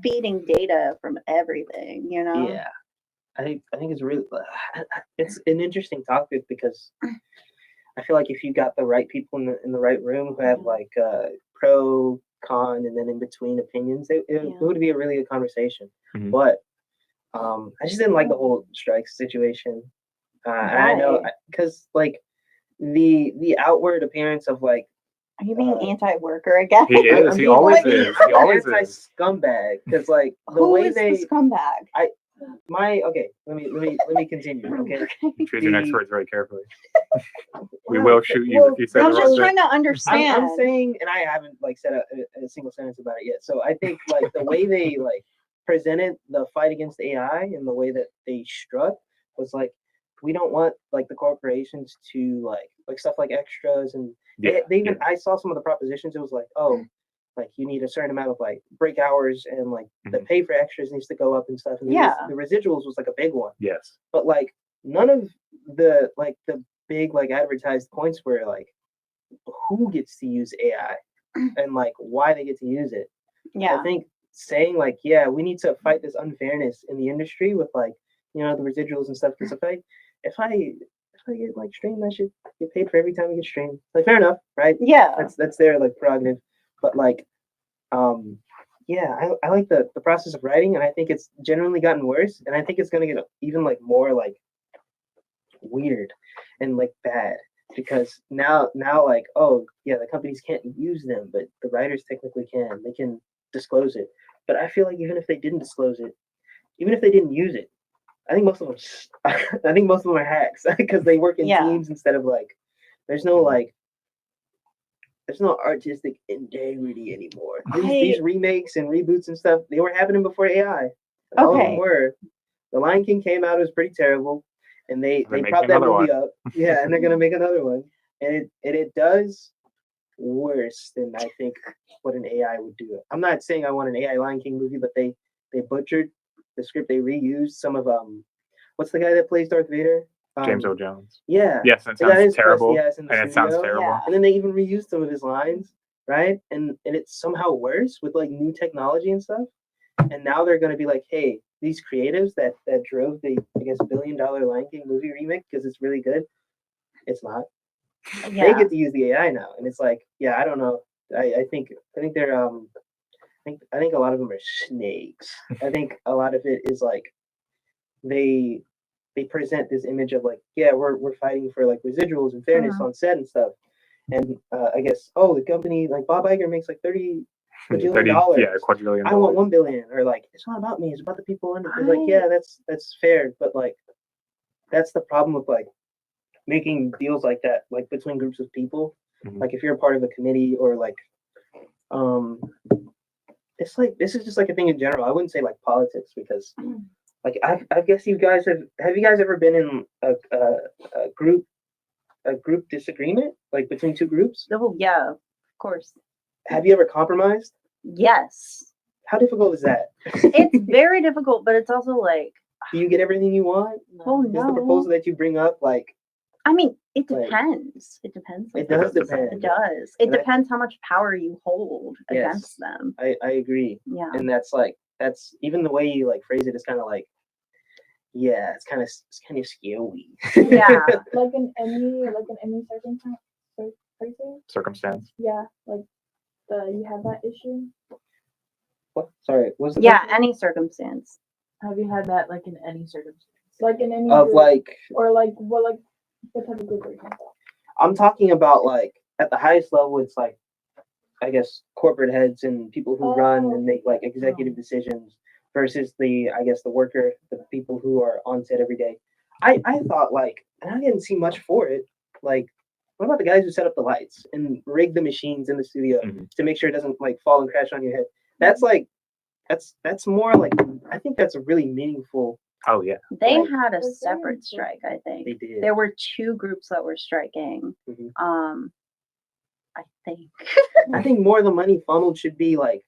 feeding data from everything, you know? Yeah. I think it's really it's an interesting topic because I feel like if you got the right people in the right room who have Yeah. like pro, con, and then in between opinions, it Yeah. would be a really good conversation. Mhm. But I just didn't like the whole strikes situation. And I know Why? because like the outward appearance of like Are you being anti-worker again? He is. I'm He being always like is. He always anti is. scumbag because like the Who way is they the scumbag? let me continue. Okay. Choose your next The- words very carefully. We Wow, will shoot you well, if you say I'm the just wrong trying thing. to understand. I'm saying, and I haven't like said a single sentence about it yet. So I think like the way they like presented the fight against AI and the way that they struck was like we don't want like the corporations to like stuff like extras and Yeah, they even I saw some of the propositions. It was like like you need a certain amount of like break hours and like the Mhm. pay for extras needs to go up and stuff. And Yeah. the residuals was like a big one. Yes. But like none of the big like advertised points were like who gets to use AI and like why they get to use it. Yeah. I think saying like, yeah, we need to fight this unfairness in the industry with like, the residuals and stuff. Because if I get like streamed, I should get paid for every time I get streamed. Like fair enough, right? Yeah. That's their like prerogative. But like, yeah, I like the process of writing, and I think it's generally gotten worse, and I think it's gonna get even like more like weird and like bad because now like oh yeah the companies can't use them but the writers technically can they can disclose it but I feel like even if they didn't disclose it even if they didn't use it I think most of them I think most of them are hacks because they work in Yeah. teams instead of like there's no artistic integrity anymore these remakes and reboots and stuff they were happening before AI all of them Okay. were The Lion King came out it was pretty terrible and they They're making propped that another movie one. up. Yeah, and they're gonna make another one. And it does worse than I think what an AI would do. I'm not saying I want an AI Lion King movie, but they butchered the script. They reused some of what's the guy that plays Darth Vader? James O. Jones. Yeah. Yes, it The guy sounds who's terrible. crusty ass in the And it sounds studio. terrible. Yeah. And then they even reused some of his lines, right? And it's somehow worse with like new technology and stuff. And now they're gonna be like, hey, these creatives that drove the I guess $1 billion Lion King movie remake because it's really good. It's not. They Yeah. get to use the AI now, and it's like, yeah, I don't know. I think they're I think a lot of them are snakes. I think a lot of it is like they present this image of like, yeah, we're fighting for like residuals and fairness on set and stuff. And I guess, oh, the company like Bob Iger makes like $30 quadrillion. Yeah, quadrillion. I want $1 billion, or like it's not about me, it's about the people under. It's like, yeah, that's fair, but like that's the problem with like making deals like that, like between groups of people. Mhm. Like if you're a part of a committee or like, it's like this is just like a thing in general. I wouldn't say like politics because, like I guess you guys have you guys ever been in a group disagreement like between two groups? Oh, yeah, of course. Have you ever compromised? Yes. How difficult is that? It's very difficult, but it's also like, Do you get everything you want? oh Is the no. proposal that you bring up like I mean, it like- depends. It depends. it sometimes. does does depend. It depend? does. It And I- depends how much power you hold Yes. against them. I agree. Yeah. And that's even the way you like phrase it is kind of like, yeah, it's kind of scary. Yeah. Like an any circumstance. Circumstance. Yeah, like you had that issue. What? Sorry, what's the Yeah, question? any circumstance. Have you had that like in any circumstance? Like in any Of group, like, or like what type of group are you talking about? I'm talking about like at the highest level, it's like, I guess corporate heads and people who run and make like executive decisions versus the worker, the people who are on set every day. I thought like, and I didn't see much for it. Like, what about the guys who set up the lights and rig the machines in the studio Mhm. to make sure it doesn't like fall and crash on your head? That's like, that's more like, I think that's a really meaningful. Oh yeah. They Like- had a That's very separate important. strike, I think. They did. There were two groups that were striking. Mhm. I think. I think more of the money funneled should be like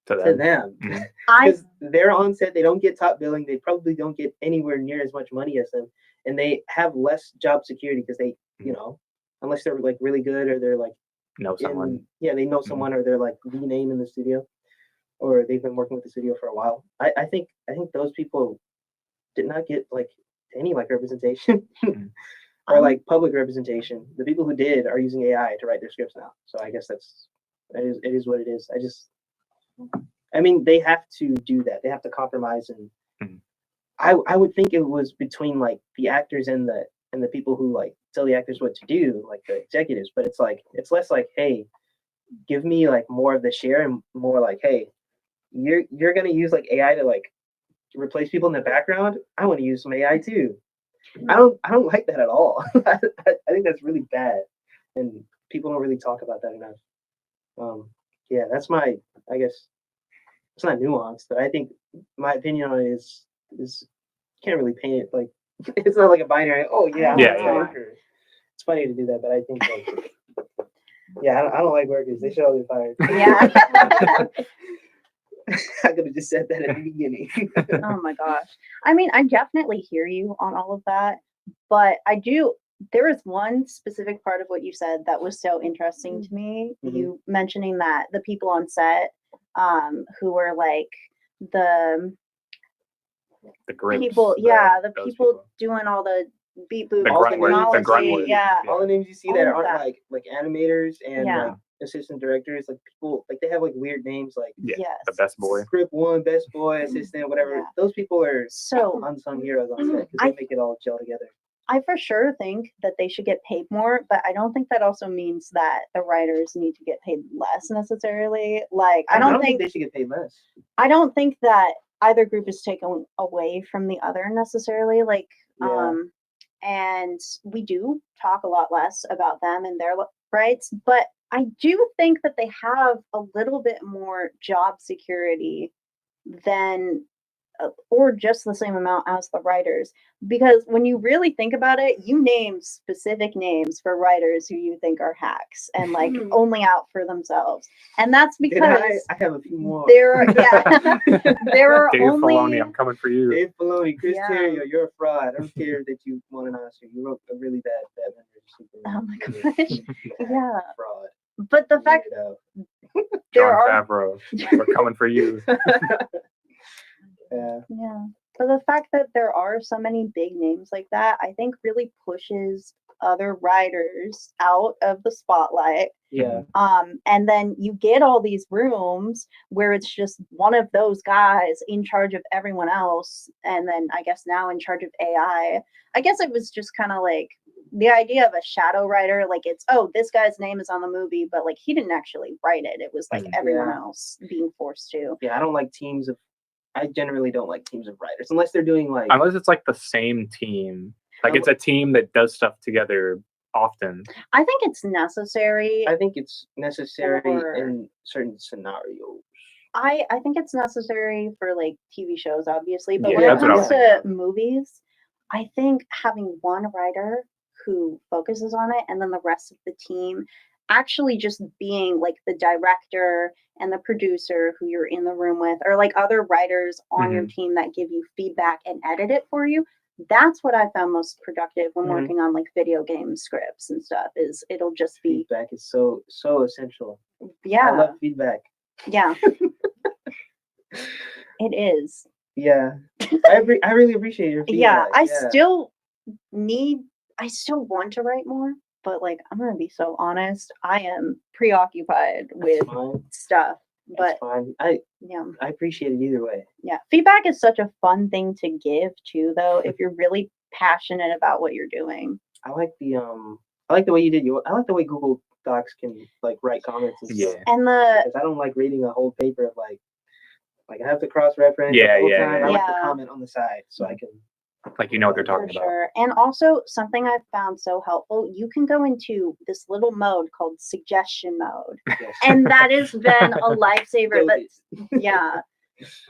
To to them. them. Mhm. I Because they're on set, they don't get top billing, they probably don't get anywhere near as much money as them, and they have less job security because they, you know, unless they're like really good or they're like Know someone. they know someone or they're like the name in the studio, or they've been working with the studio for a while. I think those people did not get like any like representation Mhm. or like public representation. The people who did are using AI to write their scripts now, so I guess it is what it is. I mean, they have to do that. They have to compromise, and Mhm. I would think it was between like the actors and the people who like tell the actors what to do, like the executives. But it's like it's less like, hey, give me like more of the share, and more like, hey, you're gonna use like AI to like replace people in the background. I want to use some AI too. I don't like that at all. I think that's really bad, and people don't really talk about that enough. Yeah, that's my, I guess it's not nuanced, but I think my opinion on it is can't really paint it like it's not like a binary. Oh yeah, I'm Yeah, a yeah, yeah. worker. It's funny to do that, but I think like, yeah, I don't like workers. They should all be fired. yeah. I could have just said that at the beginning. Oh my gosh. I mean, I definitely hear you on all of that, but there is one specific part of what you said that was so interesting to me. Mhm. You mentioning that the people on set, who were like the The grips. people, the those people doing all the beat boop The All grunt work. The technology, grunt work. yeah. All the names you see All that of aren't that. like animators and Yeah. like assistant directors, like people like they have like weird names like Yeah. Yes. The best boy. script one, best boy, assistant, whatever. Yeah. Those people are So unsung heroes on set because I- they make it all gel together. I for sure think that they should get paid more, but I don't think that also means that the writers need to get paid less necessarily. Like I don't think they should get paid less. I don't think that either group is taken away from the other necessarily. Like, Yeah. and we do talk a lot less about them and their rights, but I do think that they have a little bit more job security than or just the same amount as the writers. Because when you really think about it, you name specific names for writers who you think are hacks and like only out for themselves. And that's Did because I have a few more. there are there are Dave only Filoni, I'm coming for you. Dave Filoni, Chris Yeah. Terrio, you're a fraud. I don't care that you won an Oscar. You wrote a really bad Batman. Oh my gosh. Yeah. Fraud. But the fact Weirdo. there John are Favreau, we're coming for you. Yeah. yeah. But the fact that there are so many big names like that, I think really pushes other writers out of the spotlight. Yeah. And then you get all these rooms where it's just one of those guys in charge of everyone else, and then I guess now in charge of AI. I guess it was just kind of like the idea of a shadow writer, like it's, oh, this guy's name is on the movie, but like he didn't actually write it. It was like everyone Yeah. else being forced to. Yeah, I generally don't like teams of writers unless they're doing like Unless it's like the same team. Like it's a team that does stuff together often. I think it's necessary. I think it's necessary Or- in certain scenarios. I think it's necessary for like TV shows, obviously, but Yeah, when it that's what I comes was to movies, I think having one writer who focuses on it and then the rest of the team actually just being like the director and the producer who you're in the room with, or like other writers on your team that give you feedback and edit it for you. That's what I found most productive when Mhm. working on like video game scripts and stuff. Is it'll just be Feedback is so essential. I yeah, love feedback. yeah. It is. Yeah. I really appreciate your feedback. Yeah, I still want to write more, but like I'm gonna be so honest, I am preoccupied with That's fine. stuff. That's But fine. yeah, I appreciate it either way. yeah. Feedback is such a fun thing to give too, though, if you're really passionate about what you're doing. I like the way you did I like the way Google Docs can like write comments and stuff. Yeah. And the Because I don't like reading a whole paper of like I have to cross reference Yeah, the whole yeah, time. yeah. I like the Yeah. comment on the side so I can Like you know what they're for talking about. sure. And also something I've found so helpful, you can go into this little mode called suggestion mode. yes. And that has been a lifesaver. Go That's this. yeah.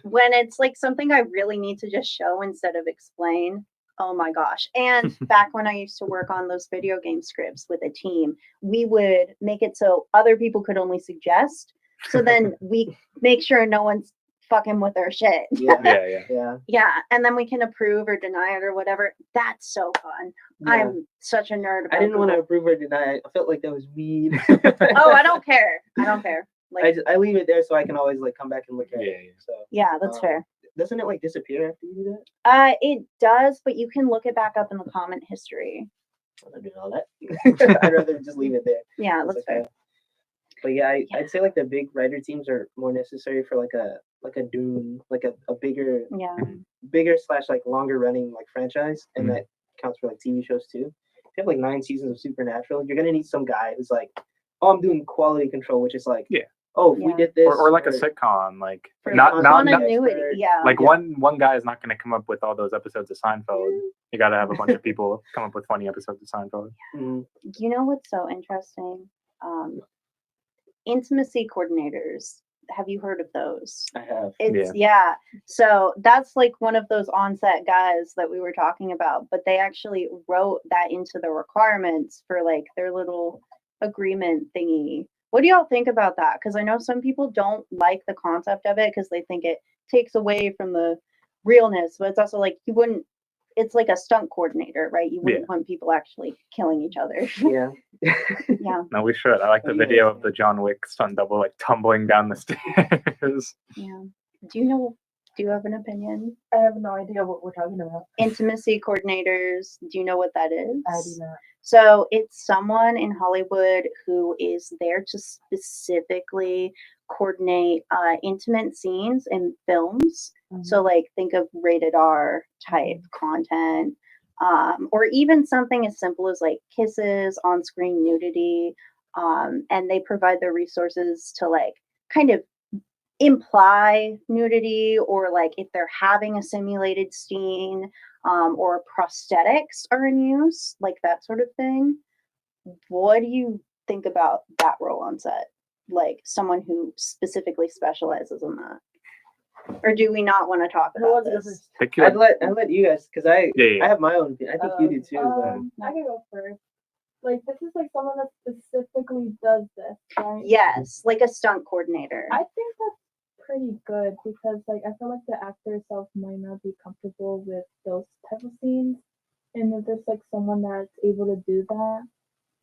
When it's like something I really need to just show instead of explain. Oh my gosh. And back when I used to work on those video game scripts with a team, we would make it so other people could only suggest. So then we make sure no one's fucking with our shit. Yeah. Yeah, yeah. Yeah. Yeah. And then we can approve or deny it or whatever. That's so fun. Yeah. I'm such a nerd about I didn't want to Google. approve or deny it. I felt like that was mean. Oh, I don't care. I don't care. Like I leave it there so I can always like come back and look at Yeah, it. yeah. So yeah, that's um, fair. Doesn't it like disappear after you do that? It does, but you can look it back up in the comment history. I don't do all that. I'd rather just leave it there. Yeah, It's that's like fair. a- But yeah, I'd say like the big writer teams are more necessary for like a Dune, like a bigger / like longer running like franchise, and Mhm. that counts for like TV shows too. If you have like 9 seasons of Supernatural, you're gonna need some guy who's like, oh, I'm doing quality control, which is like, Yeah. oh, if we Yeah. did this, Or like a sitcom, like For not continuity. expert. Yeah. like Yeah. one guy is not going to come up with all those episodes of Seinfeld. You got to have a bunch of people come up with funny episodes of Seinfeld. Mhm. You know what's so interesting? Intimacy coordinators. Have you heard of those? I have. It's yeah. So that's like one of those on-set guys that we were talking about, but they actually wrote that into the requirements for like their little agreement thingy. What do y'all think about that? Because I know some people don't like the concept of it because they think it takes away from the realness, but it's also like you wouldn't. It's like a stunt coordinator, right? You wouldn't want people actually killing each other. Yeah. Yeah. No, we should. I like the Oh, yeah. video of the John Wick stunt double like tumbling down the stairs. Yeah. Do you have an opinion? I have no idea what we're talking about. Intimacy coordinators, do you know what that is? I do not. So it's someone in Hollywood who is there to specifically coordinate intimate scenes in films. So like think of rated R type content, or even something as simple as like kisses, on-screen nudity, and they provide the resources to like kind of imply nudity, or like if they're having a simulated scene, or prosthetics are in use, like that sort of thing. What do you think about that role on set? Like someone who specifically specializes in that? Or do we not want to talk Who about wants to go this? first? Pick your, I'd let you guys, because I yeah. have my own opinion. I think you do too. I can go first. Like, this is like someone that specifically does this, right? Yes, like a stunt coordinator. I think that's pretty good because, like, I feel like the actor itself might not be comfortable with those type of scenes, and if there's like someone that's able to do that,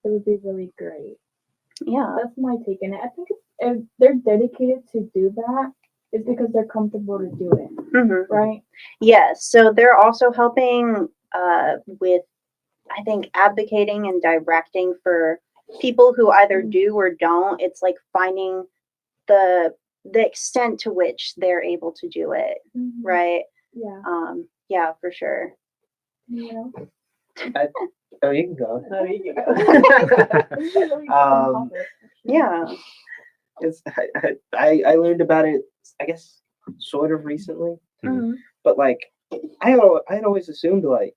it would be really great. Yeah. That's my take on it. I think if they're dedicated to do that, it's because they're comfortable to do it, Mm-hmm. right? Yes. So they're also helping with, I think, advocating and directing for people who either do or don't. It's like finding the extent to which they're able to do it, Mhm. right? Yeah. Yeah, for sure. You know? Oh, you can go. No, you can This is a really good Um, topic, actually. Yeah. It's I learned about it, I guess, sort of recently, Mhm. but like I had always assumed like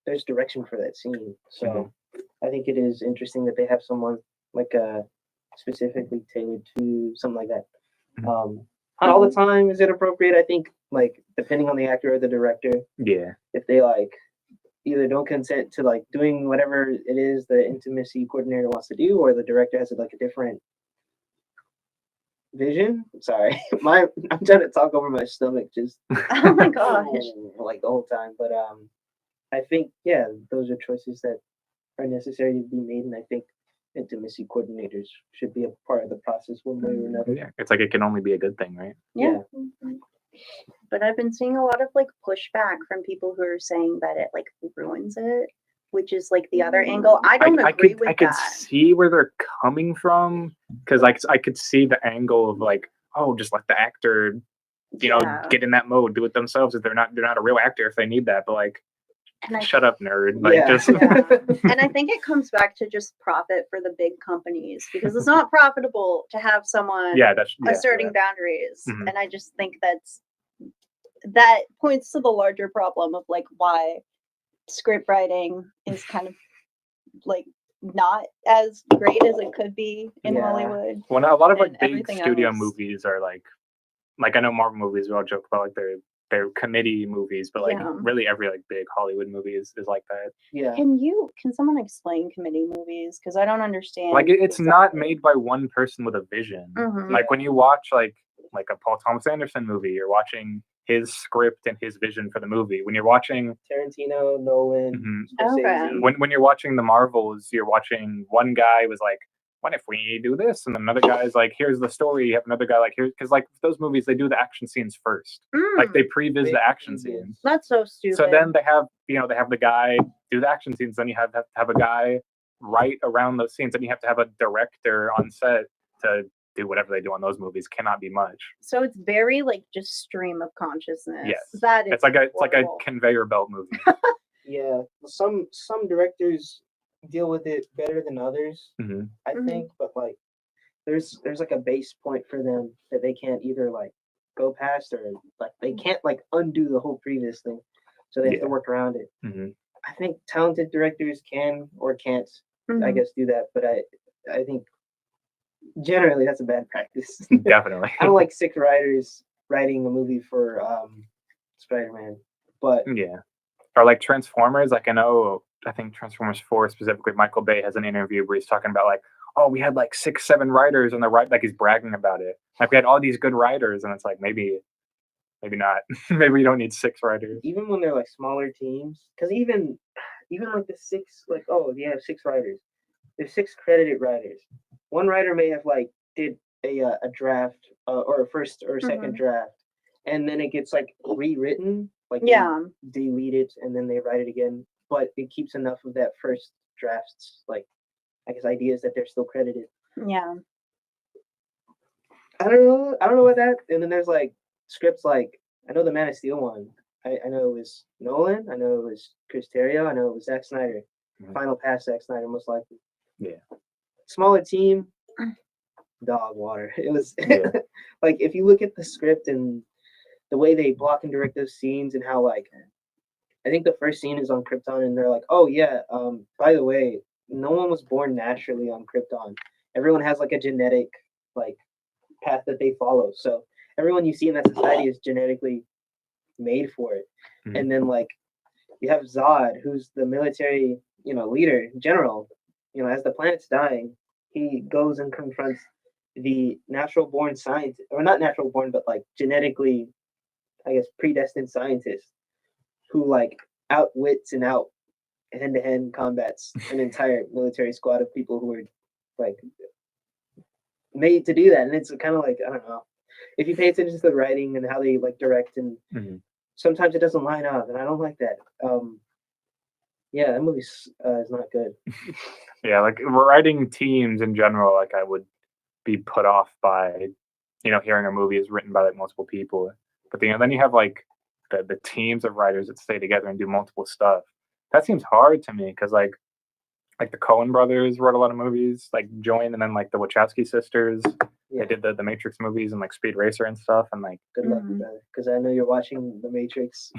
there's direction for that scene. So I think it is interesting that they have someone like specifically tailored to something like that. Not all the time is it appropriate. I think like depending on the actor or the director, Yeah. if they like either don't consent to like doing whatever it is the intimacy coordinator wants to do, or the director has like a different vision. Sorry, I'm trying to talk over my stomach just Oh my gosh. like the whole time. But I think yeah, those are choices that are necessary to be made, and I think intimacy coordinators should be a part of the process one way or another. Yeah. It's like it can only be a good thing, right? Yeah. Mhm. But I've been seeing a lot of like pushback from people who are saying that it like ruins it, which is like the other angle. I don't agree with I could that. see where they're coming from because like I could see the angle of like, oh, just let the actor, Yeah. get in that mode, do it themselves. If they're not a real actor if they need that. But like, And I shut up, nerd. Like Yeah. just Yeah. And I think it comes back to just profit for the big companies because it's not profitable to have someone yeah, that's asserting boundaries. Mhm. And I just think that points to the larger problem of like why script writing is kind of like not as great as it could be in Yeah. Hollywood. When a lot of like and big everything studio else. movies are like I know Marvel movies we all joke about like they're committee movies, but like Yeah. really every like big Hollywood movie is like that. Yeah. Can someone explain committee movies? Because I don't understand. Like it's not exactly. made by one person with a vision. Mhm. Like when you watch like a Paul Thomas Anderson movie, you're watching his script and his vision for the movie. When you're watching Tarantino, Nolan, Mhm. Scorsese. when you're watching the Marvels, you're watching one guy was like, what if we do this? And another guy's like, here's the story. You have another guy like, here, because like those movies, they do the action scenes first. Like they previs They the action previs. scenes. That's so stupid. So then they have, they have the guy do the action scenes. Then you have to have a guy write around those scenes. And you have to have a director on set to do whatever they do on those movies. Cannot be much. So it's very like just stream of consciousness. Yes. That is It's like a horrible. conveyor belt movie. Yeah, some directors deal with it better than others, hmm I Mhm. think. But like, there's like a base point for them that they can't either like go past or like they can't like undo the whole previous thing, so they have Yeah. to work around it. hmm I think talented directors can or can't, I Mhm. guess, do that. But I think generally that's a bad practice. Definitely. I don't like 6 writers writing a movie for Spider-Man, but Yeah. Or like Transformers, like I think Transformers 4 specifically, Michael Bay has an interview where he's talking about like, oh, we had like 6, 7 writers and like he's bragging about it. Like we had all these good writers, and it's like maybe not. Maybe we don't need 6 writers. even when they're like smaller teams, because even like the 6, like, oh, you have 6 writers, there's 6 credited writers. One writer may have like did a draft or a first or second draft, and then it gets like rewritten, like they Yeah. delete it and then they write it again, but it keeps enough of that first draft's like, I guess, ideas that they're still credited. Yeah. I don't know about that. And then there's like scripts like, I know the Man of Steel one. I know it was Nolan. I know it was Chris Terrio. I know it was Zack Snyder. Mhm. Final pass Zack Snyder, most likely. Yeah. Smaller team, dog water. It was Yeah. like if you look at the script and the way they block and direct those scenes and how like I think the first scene is on Krypton and they're like, oh yeah, by the way, no one was born naturally on Krypton. Everyone has like a genetic like path that they follow. So everyone you see in that society is genetically made for it. Mhm. And then like you have Zod, who's the military, leader, general. As the planet's dying, he goes and confronts the natural born scientist, or not natural born, but like genetically, I guess, predestined scientist who like outwits and out hand-to-hand combats an entire military squad of people who are like made to do that. And it's kind of like, I don't know, if you pay attention to the writing and how they like direct, and Mhm. sometimes it doesn't line up, and I don't like that. Yeah, that movie is not good. Yeah, like writing teams in general, like I would be put off by, hearing a movie is written by like multiple people. But then you have like the teams of writers that stay together and do multiple stuff. That seems hard to me because like the Coen brothers wrote a lot of movies, like joined, and then like the Wachowski sisters, Yeah, they did the Matrix movies and like Speed Racer and stuff. And like, good luck, Mhm. brother, because I know you're watching The Matrix.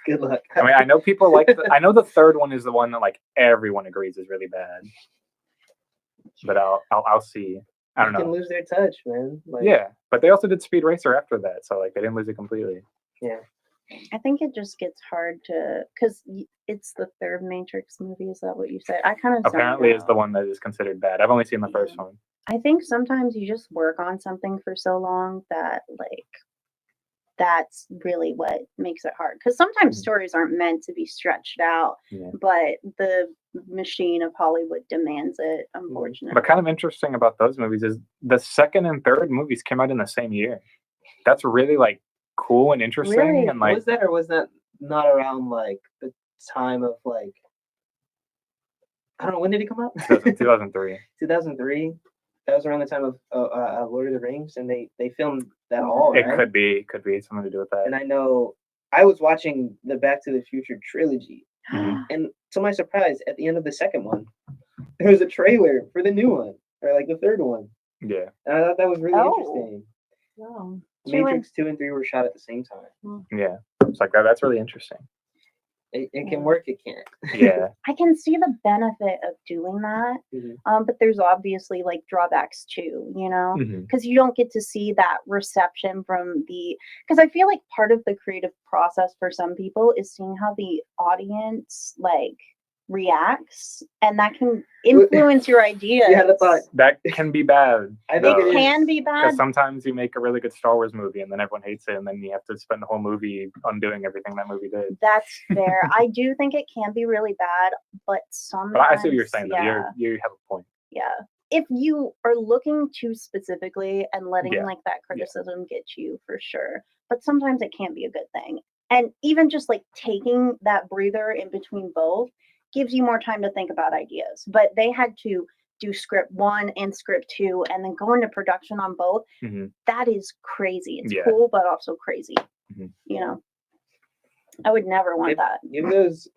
Good luck. I mean, I know people like I know the third one is the one that like everyone agrees is really bad. But I'll see. I don't They can know. lose their touch, man. Like, Yeah, but they also did Speed Racer after that, so like they didn't lose it completely. yeah. I think it just gets hard to, because it's the third Matrix movie. Is that what you said? I kind of Apparently, is the one that is considered bad. I've only seen the first Yeah. one. I think sometimes you just work on something for so long that like that's really what makes it hard. Because sometimes Mhm. stories aren't meant to be stretched out, Yeah. but the machine of Hollywood demands it, unfortunately. But kind of interesting about those movies is the second and third movies came out in the same year. That's really like cool and interesting. Really? And like, Was that, or was that not around like the time of like, I don't know, when did it come out? 2003. 2003. That was around the time of Lord of the Rings, and they filmed that all, It right? could be something to do with that. And I know I was watching the Back to the Future trilogy, Mhm. and to my surprise, at the end of the second one, there was a trailer for the new one, or like the third one, Yeah, and I thought that was really Oh. interesting. Wow. Matrix 2 and 3 were shot at the same time. yeah. It's like that. That's really interesting. It Yeah. can work, it can't. Yeah, I can see the benefit of doing that, Mhm. but there's obviously like drawbacks too, Mhm. because you don't get to see that reception from because I feel like part of the creative process for some people is seeing how the audience like reacts, and that can influence your ideas. You had a thought. that can be bad. I It think it can is. be Because bad. sometimes you make a really good Star Wars movie and then everyone hates it, and then you have to spend the whole movie undoing everything that movie did. That's fair. I do think it can be really bad, but sometimes. But I see what you're saying. Though. Yeah. You have a point. Yeah. If you are looking too specifically and letting Yeah. like that criticism get you, for sure. But sometimes it can be a good thing. And even just like taking that breather in between both gives you more time to think about ideas. But they had to do script 1 and script 2 and then go into production on both. Mhm. That is crazy. It's Yeah. cool, but also crazy. Mhm. You know, I would never want that. Give those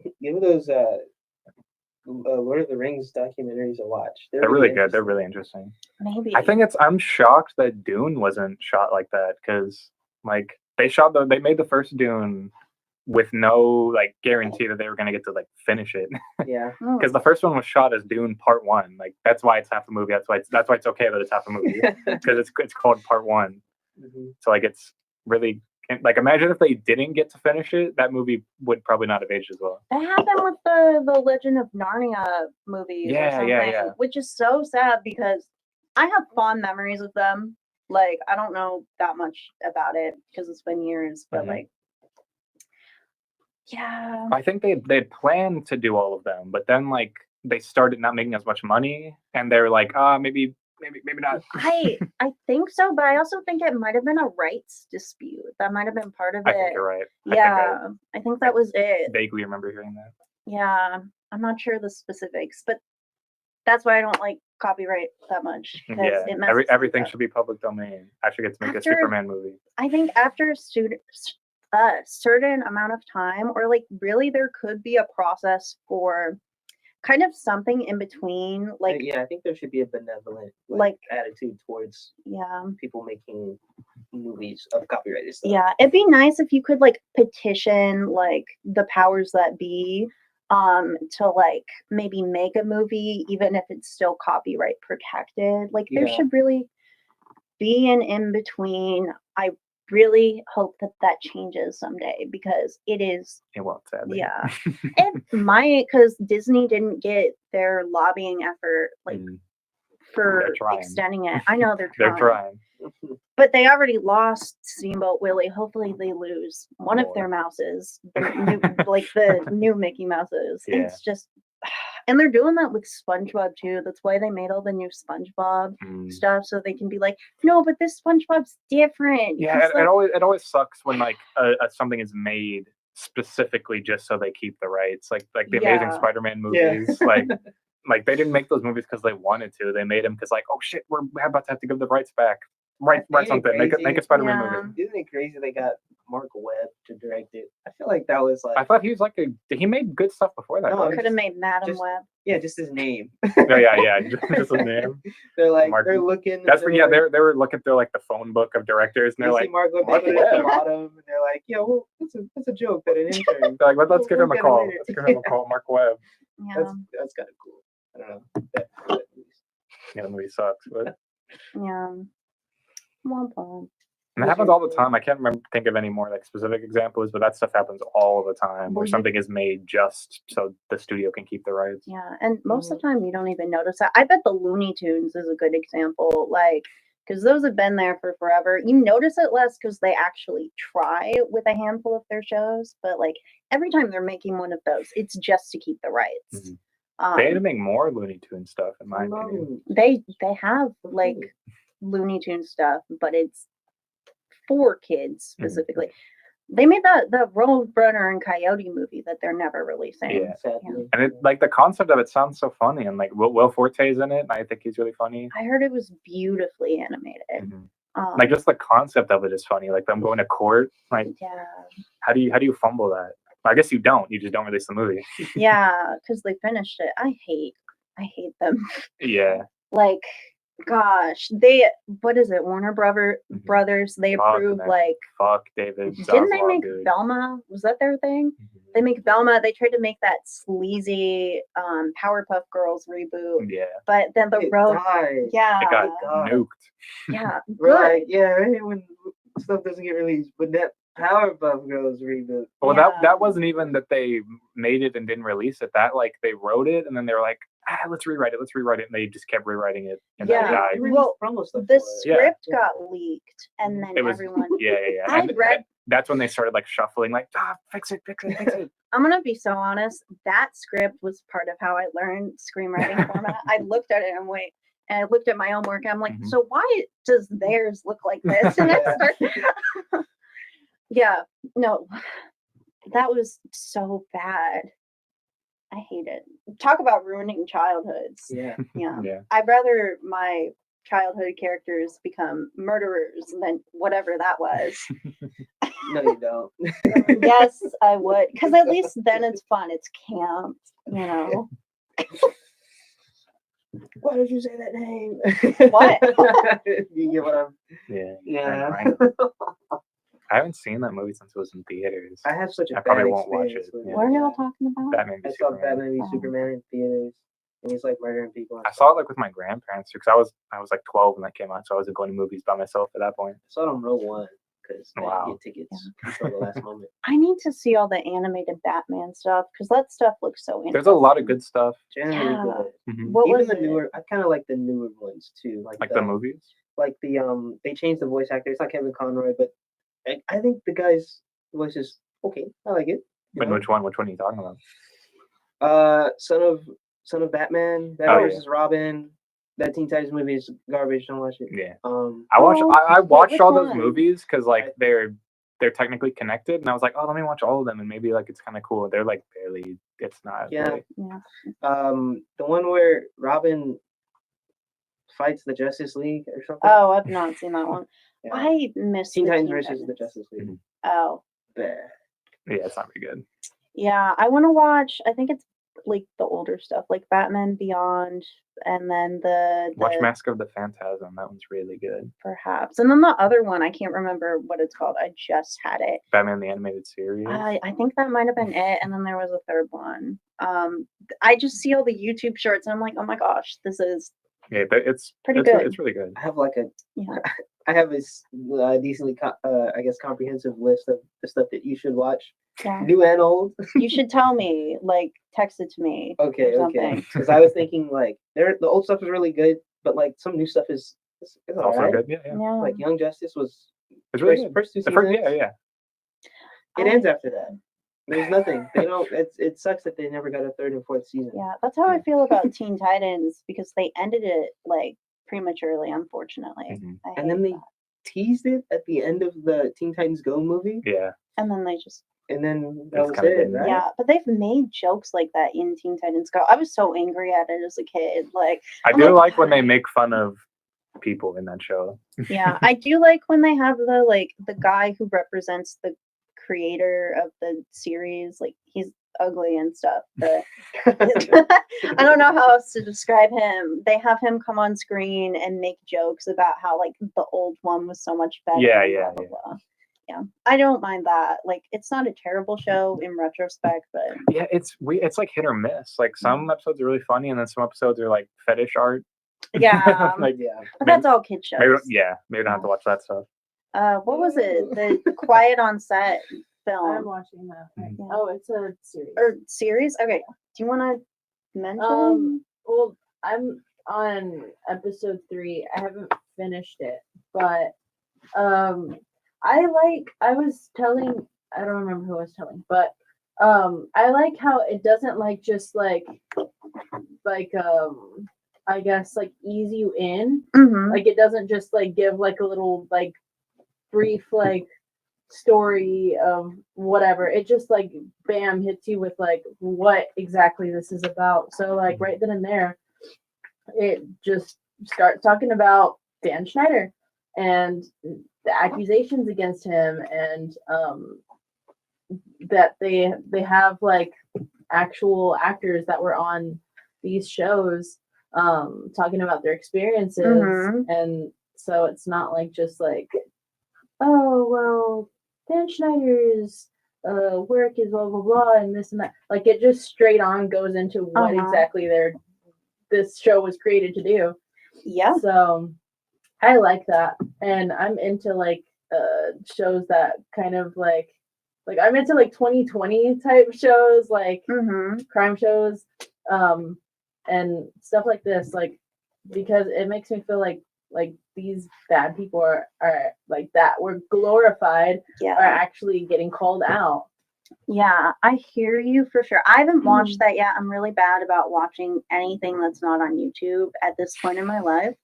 Lord of the Rings documentaries a watch. They're really good. They're really interesting. Maybe. I think I'm shocked that Dune wasn't shot like that because like they made the first Dune with no like guarantee that they were gonna get to like finish it Yeah. Mm. because the first one was shot as Dune Part 1. Like that's why it's half a movie. That's why it's okay that it's half a movie because it's called Part 1. Mhm. So like it's really like imagine if they didn't get to finish it, that movie would probably not have aged as well. That happened with the Legend of Narnia movies or Yeah, something, yeah. which is so sad because I have fond memories of them. Like, I don't know that much about it because it's been years, but Mhm. like, yeah. I think they'd planned to do all of them, but then like they started not making as much money, and they were like, maybe not. I think so, but I also think it might have been a rights dispute. That might have been part of it. I think you're right. Yeah, I think that was I it. vaguely remember hearing that. Yeah, I'm not sure the specifics, but that's why I don't like copyright that much. 'Cause Yeah, it messes everything things up. should be public domain. I should get to make After- a Superman movie. I think after a certain amount of time, or like really, there could be a process for kind of something in between. Like, yeah, I think there should be a benevolent Like- attitude towards yeah, people making movies of copyrighted stuff. yeah. It'd be nice if you could like petition like the powers that be, to like maybe make a movie, even if it's still copyright protected. Like, there Yeah. should really. be an in between. I really hope that that changes someday because it is, It won't, sadly. yeah. It might, because Disney didn't get their lobbying effort like Mm, for They're trying. extending it. I know they're They're trying. trying. But they already lost Steamboat Willie. Hopefully they lose one of More. their mouses, the new, like the new Mickey Mouses. Yeah. It's just, and they're doing that with SpongeBob too. That's why they made all the new SpongeBob Mm. stuff, so they can be like, no, but this SpongeBob's different. Yeah, He's like- it always sucks when like something is made specifically just so they keep the rights. Like the Amazing Yeah. Spider-Man Yeah. movies, like they didn't make those movies because they wanted to. They made them because like, oh shit, we're about to have to give the rights back. Write Ain't it something. Make crazy? a Spider-Man Yeah. movie. Isn't it crazy they got Mark Webb to direct it? I feel like that was like, I thought he was like he made good stuff before that. No, right? could have made Madam just- Web. yeah, just his name. yeah, just his name. They're like, Mark- they're looking. That's they're when like, they were looking through like the phone book of directors, and they're they see like, Mark Webb, Mark they put it at the Webb. bottom, and they're like, yeah, well, that's a joke that an intern. they're like, let's give We'll him a get it call. later. Let's give him a call, Mark Webb. Yeah. That's kind of cool. I don't know. That Yeah, the movie sucks, but Yeah. Womp womp. and that happens all the time. I can't think of any more like specific examples, but that stuff happens all the time where Well, you- something is made just so the studio can keep the rights. Yeah, and most of the time you don't even notice that. I bet the Looney Tunes is a good example, like because those have been there for forever. You notice it less because they actually try with a handful of their shows, but like every time they're making one of those, it's just to keep the rights. Mhm. They need to Um, make more Looney Tune stuff, in my opinion. they have like Looney Tune stuff, but it's for kids Mhm. specifically. They made the Roadrunner and Coyote movie that they're never releasing. Yeah. sadly. And it like the concept of it sounds so funny, and like Will Forte's in it, and I think he's really funny. I heard it was beautifully animated. Mhm. Um, Like just the concept of it is funny. Like them going to court, like yeah, how do you fumble that? I guess you don't. You just don't release the movie. yeah, because they finished it. I hate them. Yeah. Like, gosh, what is it? Warner Mhm. Brothers. They Fuck approved them. like. Fuck David. Didn't they Zaslav, make dude. Velma? Was that their thing? Mhm. They make Velma. They tried to make that sleazy Powerpuff Girls reboot, Yeah. but then the It road. died. Yeah, It got God. nuked. yeah, We're good. like, yeah, right when stuff doesn't get released, but that Powerpuff Girls reboot. Well, Yeah. that wasn't even that they made it and didn't release it. That like they wrote it and then they were like, let's rewrite it, and they just kept rewriting it and Yeah. then it died. They released Well, promo stuff The for it. Yeah. script got leaked, and then It was everyone. yeah. I And read- that's when they started like shuffling, like fix it. I'm gonna be so honest. That script was part of how I learned screenwriting format. I looked at it and I looked at my own work. And I'm like, Mhm. so why does theirs look like this? And I started. Yeah, no, that was so bad. I hate it. Talk about ruining childhoods. Yeah. Yeah. Yeah. I'd rather my childhood characters become murderers than whatever that was. No, you don't. Yes, I would. Because at least then it's fun. It's camp, you know. Why did you say that name? What? You get what I'm? Yeah. Yeah. Right. I haven't seen that movie since it was in theaters. I have such a I bad probably won't watch experience it, with yeah. What are y'all that. talking about? Batman I v saw Superman. Batman v Oh. Superman in theaters, and he's like murdering people. and I stuff. saw it like with my grandparents because I was like 12 when that came out, so I wasn't going to movies by myself at that point. I saw it on row one because I Wow. didn't get tickets until the last moment. I need to see all the animated Batman stuff because that stuff looks so interesting. There's a lot of good stuff. Generally Yeah. good. Mhm. What Even was the it? newer, I kind of like the newer ones too. Like the movies. Like the they changed the voice actor. It's not Kevin Conroy, but I think the guy's voice is okay. I like it. you But know? which one? Which one are you talking about? Son of Batman, Batman Oh, yeah. versus Robin. That Teen Titans movie is garbage. Don't watch it. Yeah. I I watched which all those one? movies because like I- they're technically connected, and I was like, oh, let me watch all of them, and maybe like it's kind of cool. They're like barely. It's not. Yeah. Really. Yeah. the one where Robin fights the Justice League or something. Oh, I've not seen that one. Yeah. I missed Teen the Titans Teen versus the Titans. Justice League. Mhm. Oh, Bleh. Yeah, it's not very good. yeah. I want to watch. I think it's like the older stuff, like Batman Beyond, and then the Watch Mask of the Phantasm. That one's really good. perhaps, and then the other one. I can't remember what it's called. I just had it. Batman the Animated Series. I think that might have been it, and then there was a third one. I just see all the YouTube shorts, and I'm like, oh my gosh, this is Yeah, but it's Pretty it's, good. It's really good. I have like a yeah. I have a decently, I guess, comprehensive list of the stuff that you should watch, Yeah. new and old. You should tell me, like, text it to me. Okay, or okay. something. Because I was thinking like the old stuff is really good, but like some new stuff is Also alright. good. Yeah, yeah. Yeah. Like Young Justice was It's really good. first two The seasons. first, yeah. It ends after that. There's nothing. They don't. It sucks that they never got a third and fourth season. Yeah, that's how I feel about Teen Titans because they ended it like prematurely, unfortunately. Mhm. I And then hate they that. teased it at the end of the Teen Titans Go movie, Yeah. And then they just and then that It's was kinda it, dead. right? yeah, but they've made jokes like that in Teen Titans Go. I was so angry at it as a kid. Like, I I'm do like, like when they make fun of people in that show. yeah, I do like when they have the guy who represents the creator of the series. Like, he's ugly and stuff, but I don't know how else to describe him. They have him come on screen and make jokes about how like the old one was so much better. Yeah, and yeah, blah, blah, blah. Yeah, I don't mind that. Like, it's not a terrible show in retrospect, but Yeah, it's like hit or miss. Like some episodes are really funny, and then some episodes are like fetish art. yeah, like Yeah. but that's all kid shows. maybe maybe don't have to watch that stuff. What was it? The Quiet on Set I'm film watching that. Mhm. Yeah. Oh, it's a series. or series? Okay, do you want to mention? Well, I'm on episode 3. I haven't finished it, but I was telling, I don't remember who I was telling, but I like how it doesn't like just like I guess like ease you in. Mhm. Like it doesn't just like give like a little like brief like story of whatever. It just like bam hits you with like what exactly this is about. So like right then and there, it just starts talking about Dan Schneider and the accusations against him, and that they have like actual actors that were on these shows talking about their experiences. Mhm. And so it's not like just like, oh well, Dan Schneider's work is blah blah blah and this and that. Like it just straight on goes into what Uh-huh. exactly this show was created to do. Yeah. So I like that, and I'm into like shows that kind of like I'm into like 2020 type shows, like Mhm. crime shows, and stuff like this, like because it makes me feel like these bad people are like that were glorified are Yeah. actually getting called out. Yeah, I hear you for sure. I haven't watched that yet. I'm really bad about watching anything that's not on YouTube at this point in my life.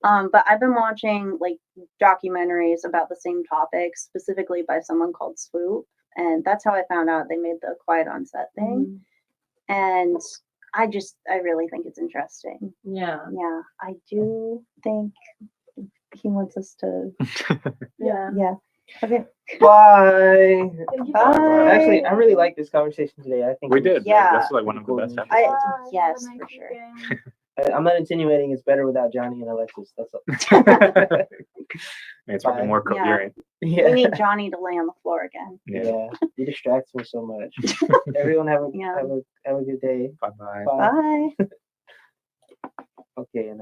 But I've been watching like documentaries about the same topics, specifically by someone called Swoop, and that's how I found out they made the Quiet on Set thing. And I really think it's interesting. Yeah. Yeah, I do think he wants us to. Yeah. Yeah. Okay. Bye. Thank you Bye. so much. Actually, I really like this conversation today. I think We it was- did. Yeah. This is like one of the best episodes. I- Bye. Have a yes, nice for sure. weekend. I'm not insinuating it's better without Johnny and Alexis. That's all. It's probably Bye. more Yeah. coherent. Yeah. We need Johnny to lay on the floor again. Yeah. He distracts me so much. Everyone have a Yeah. have a good day. Bye bye. Bye. Bye. Okay, and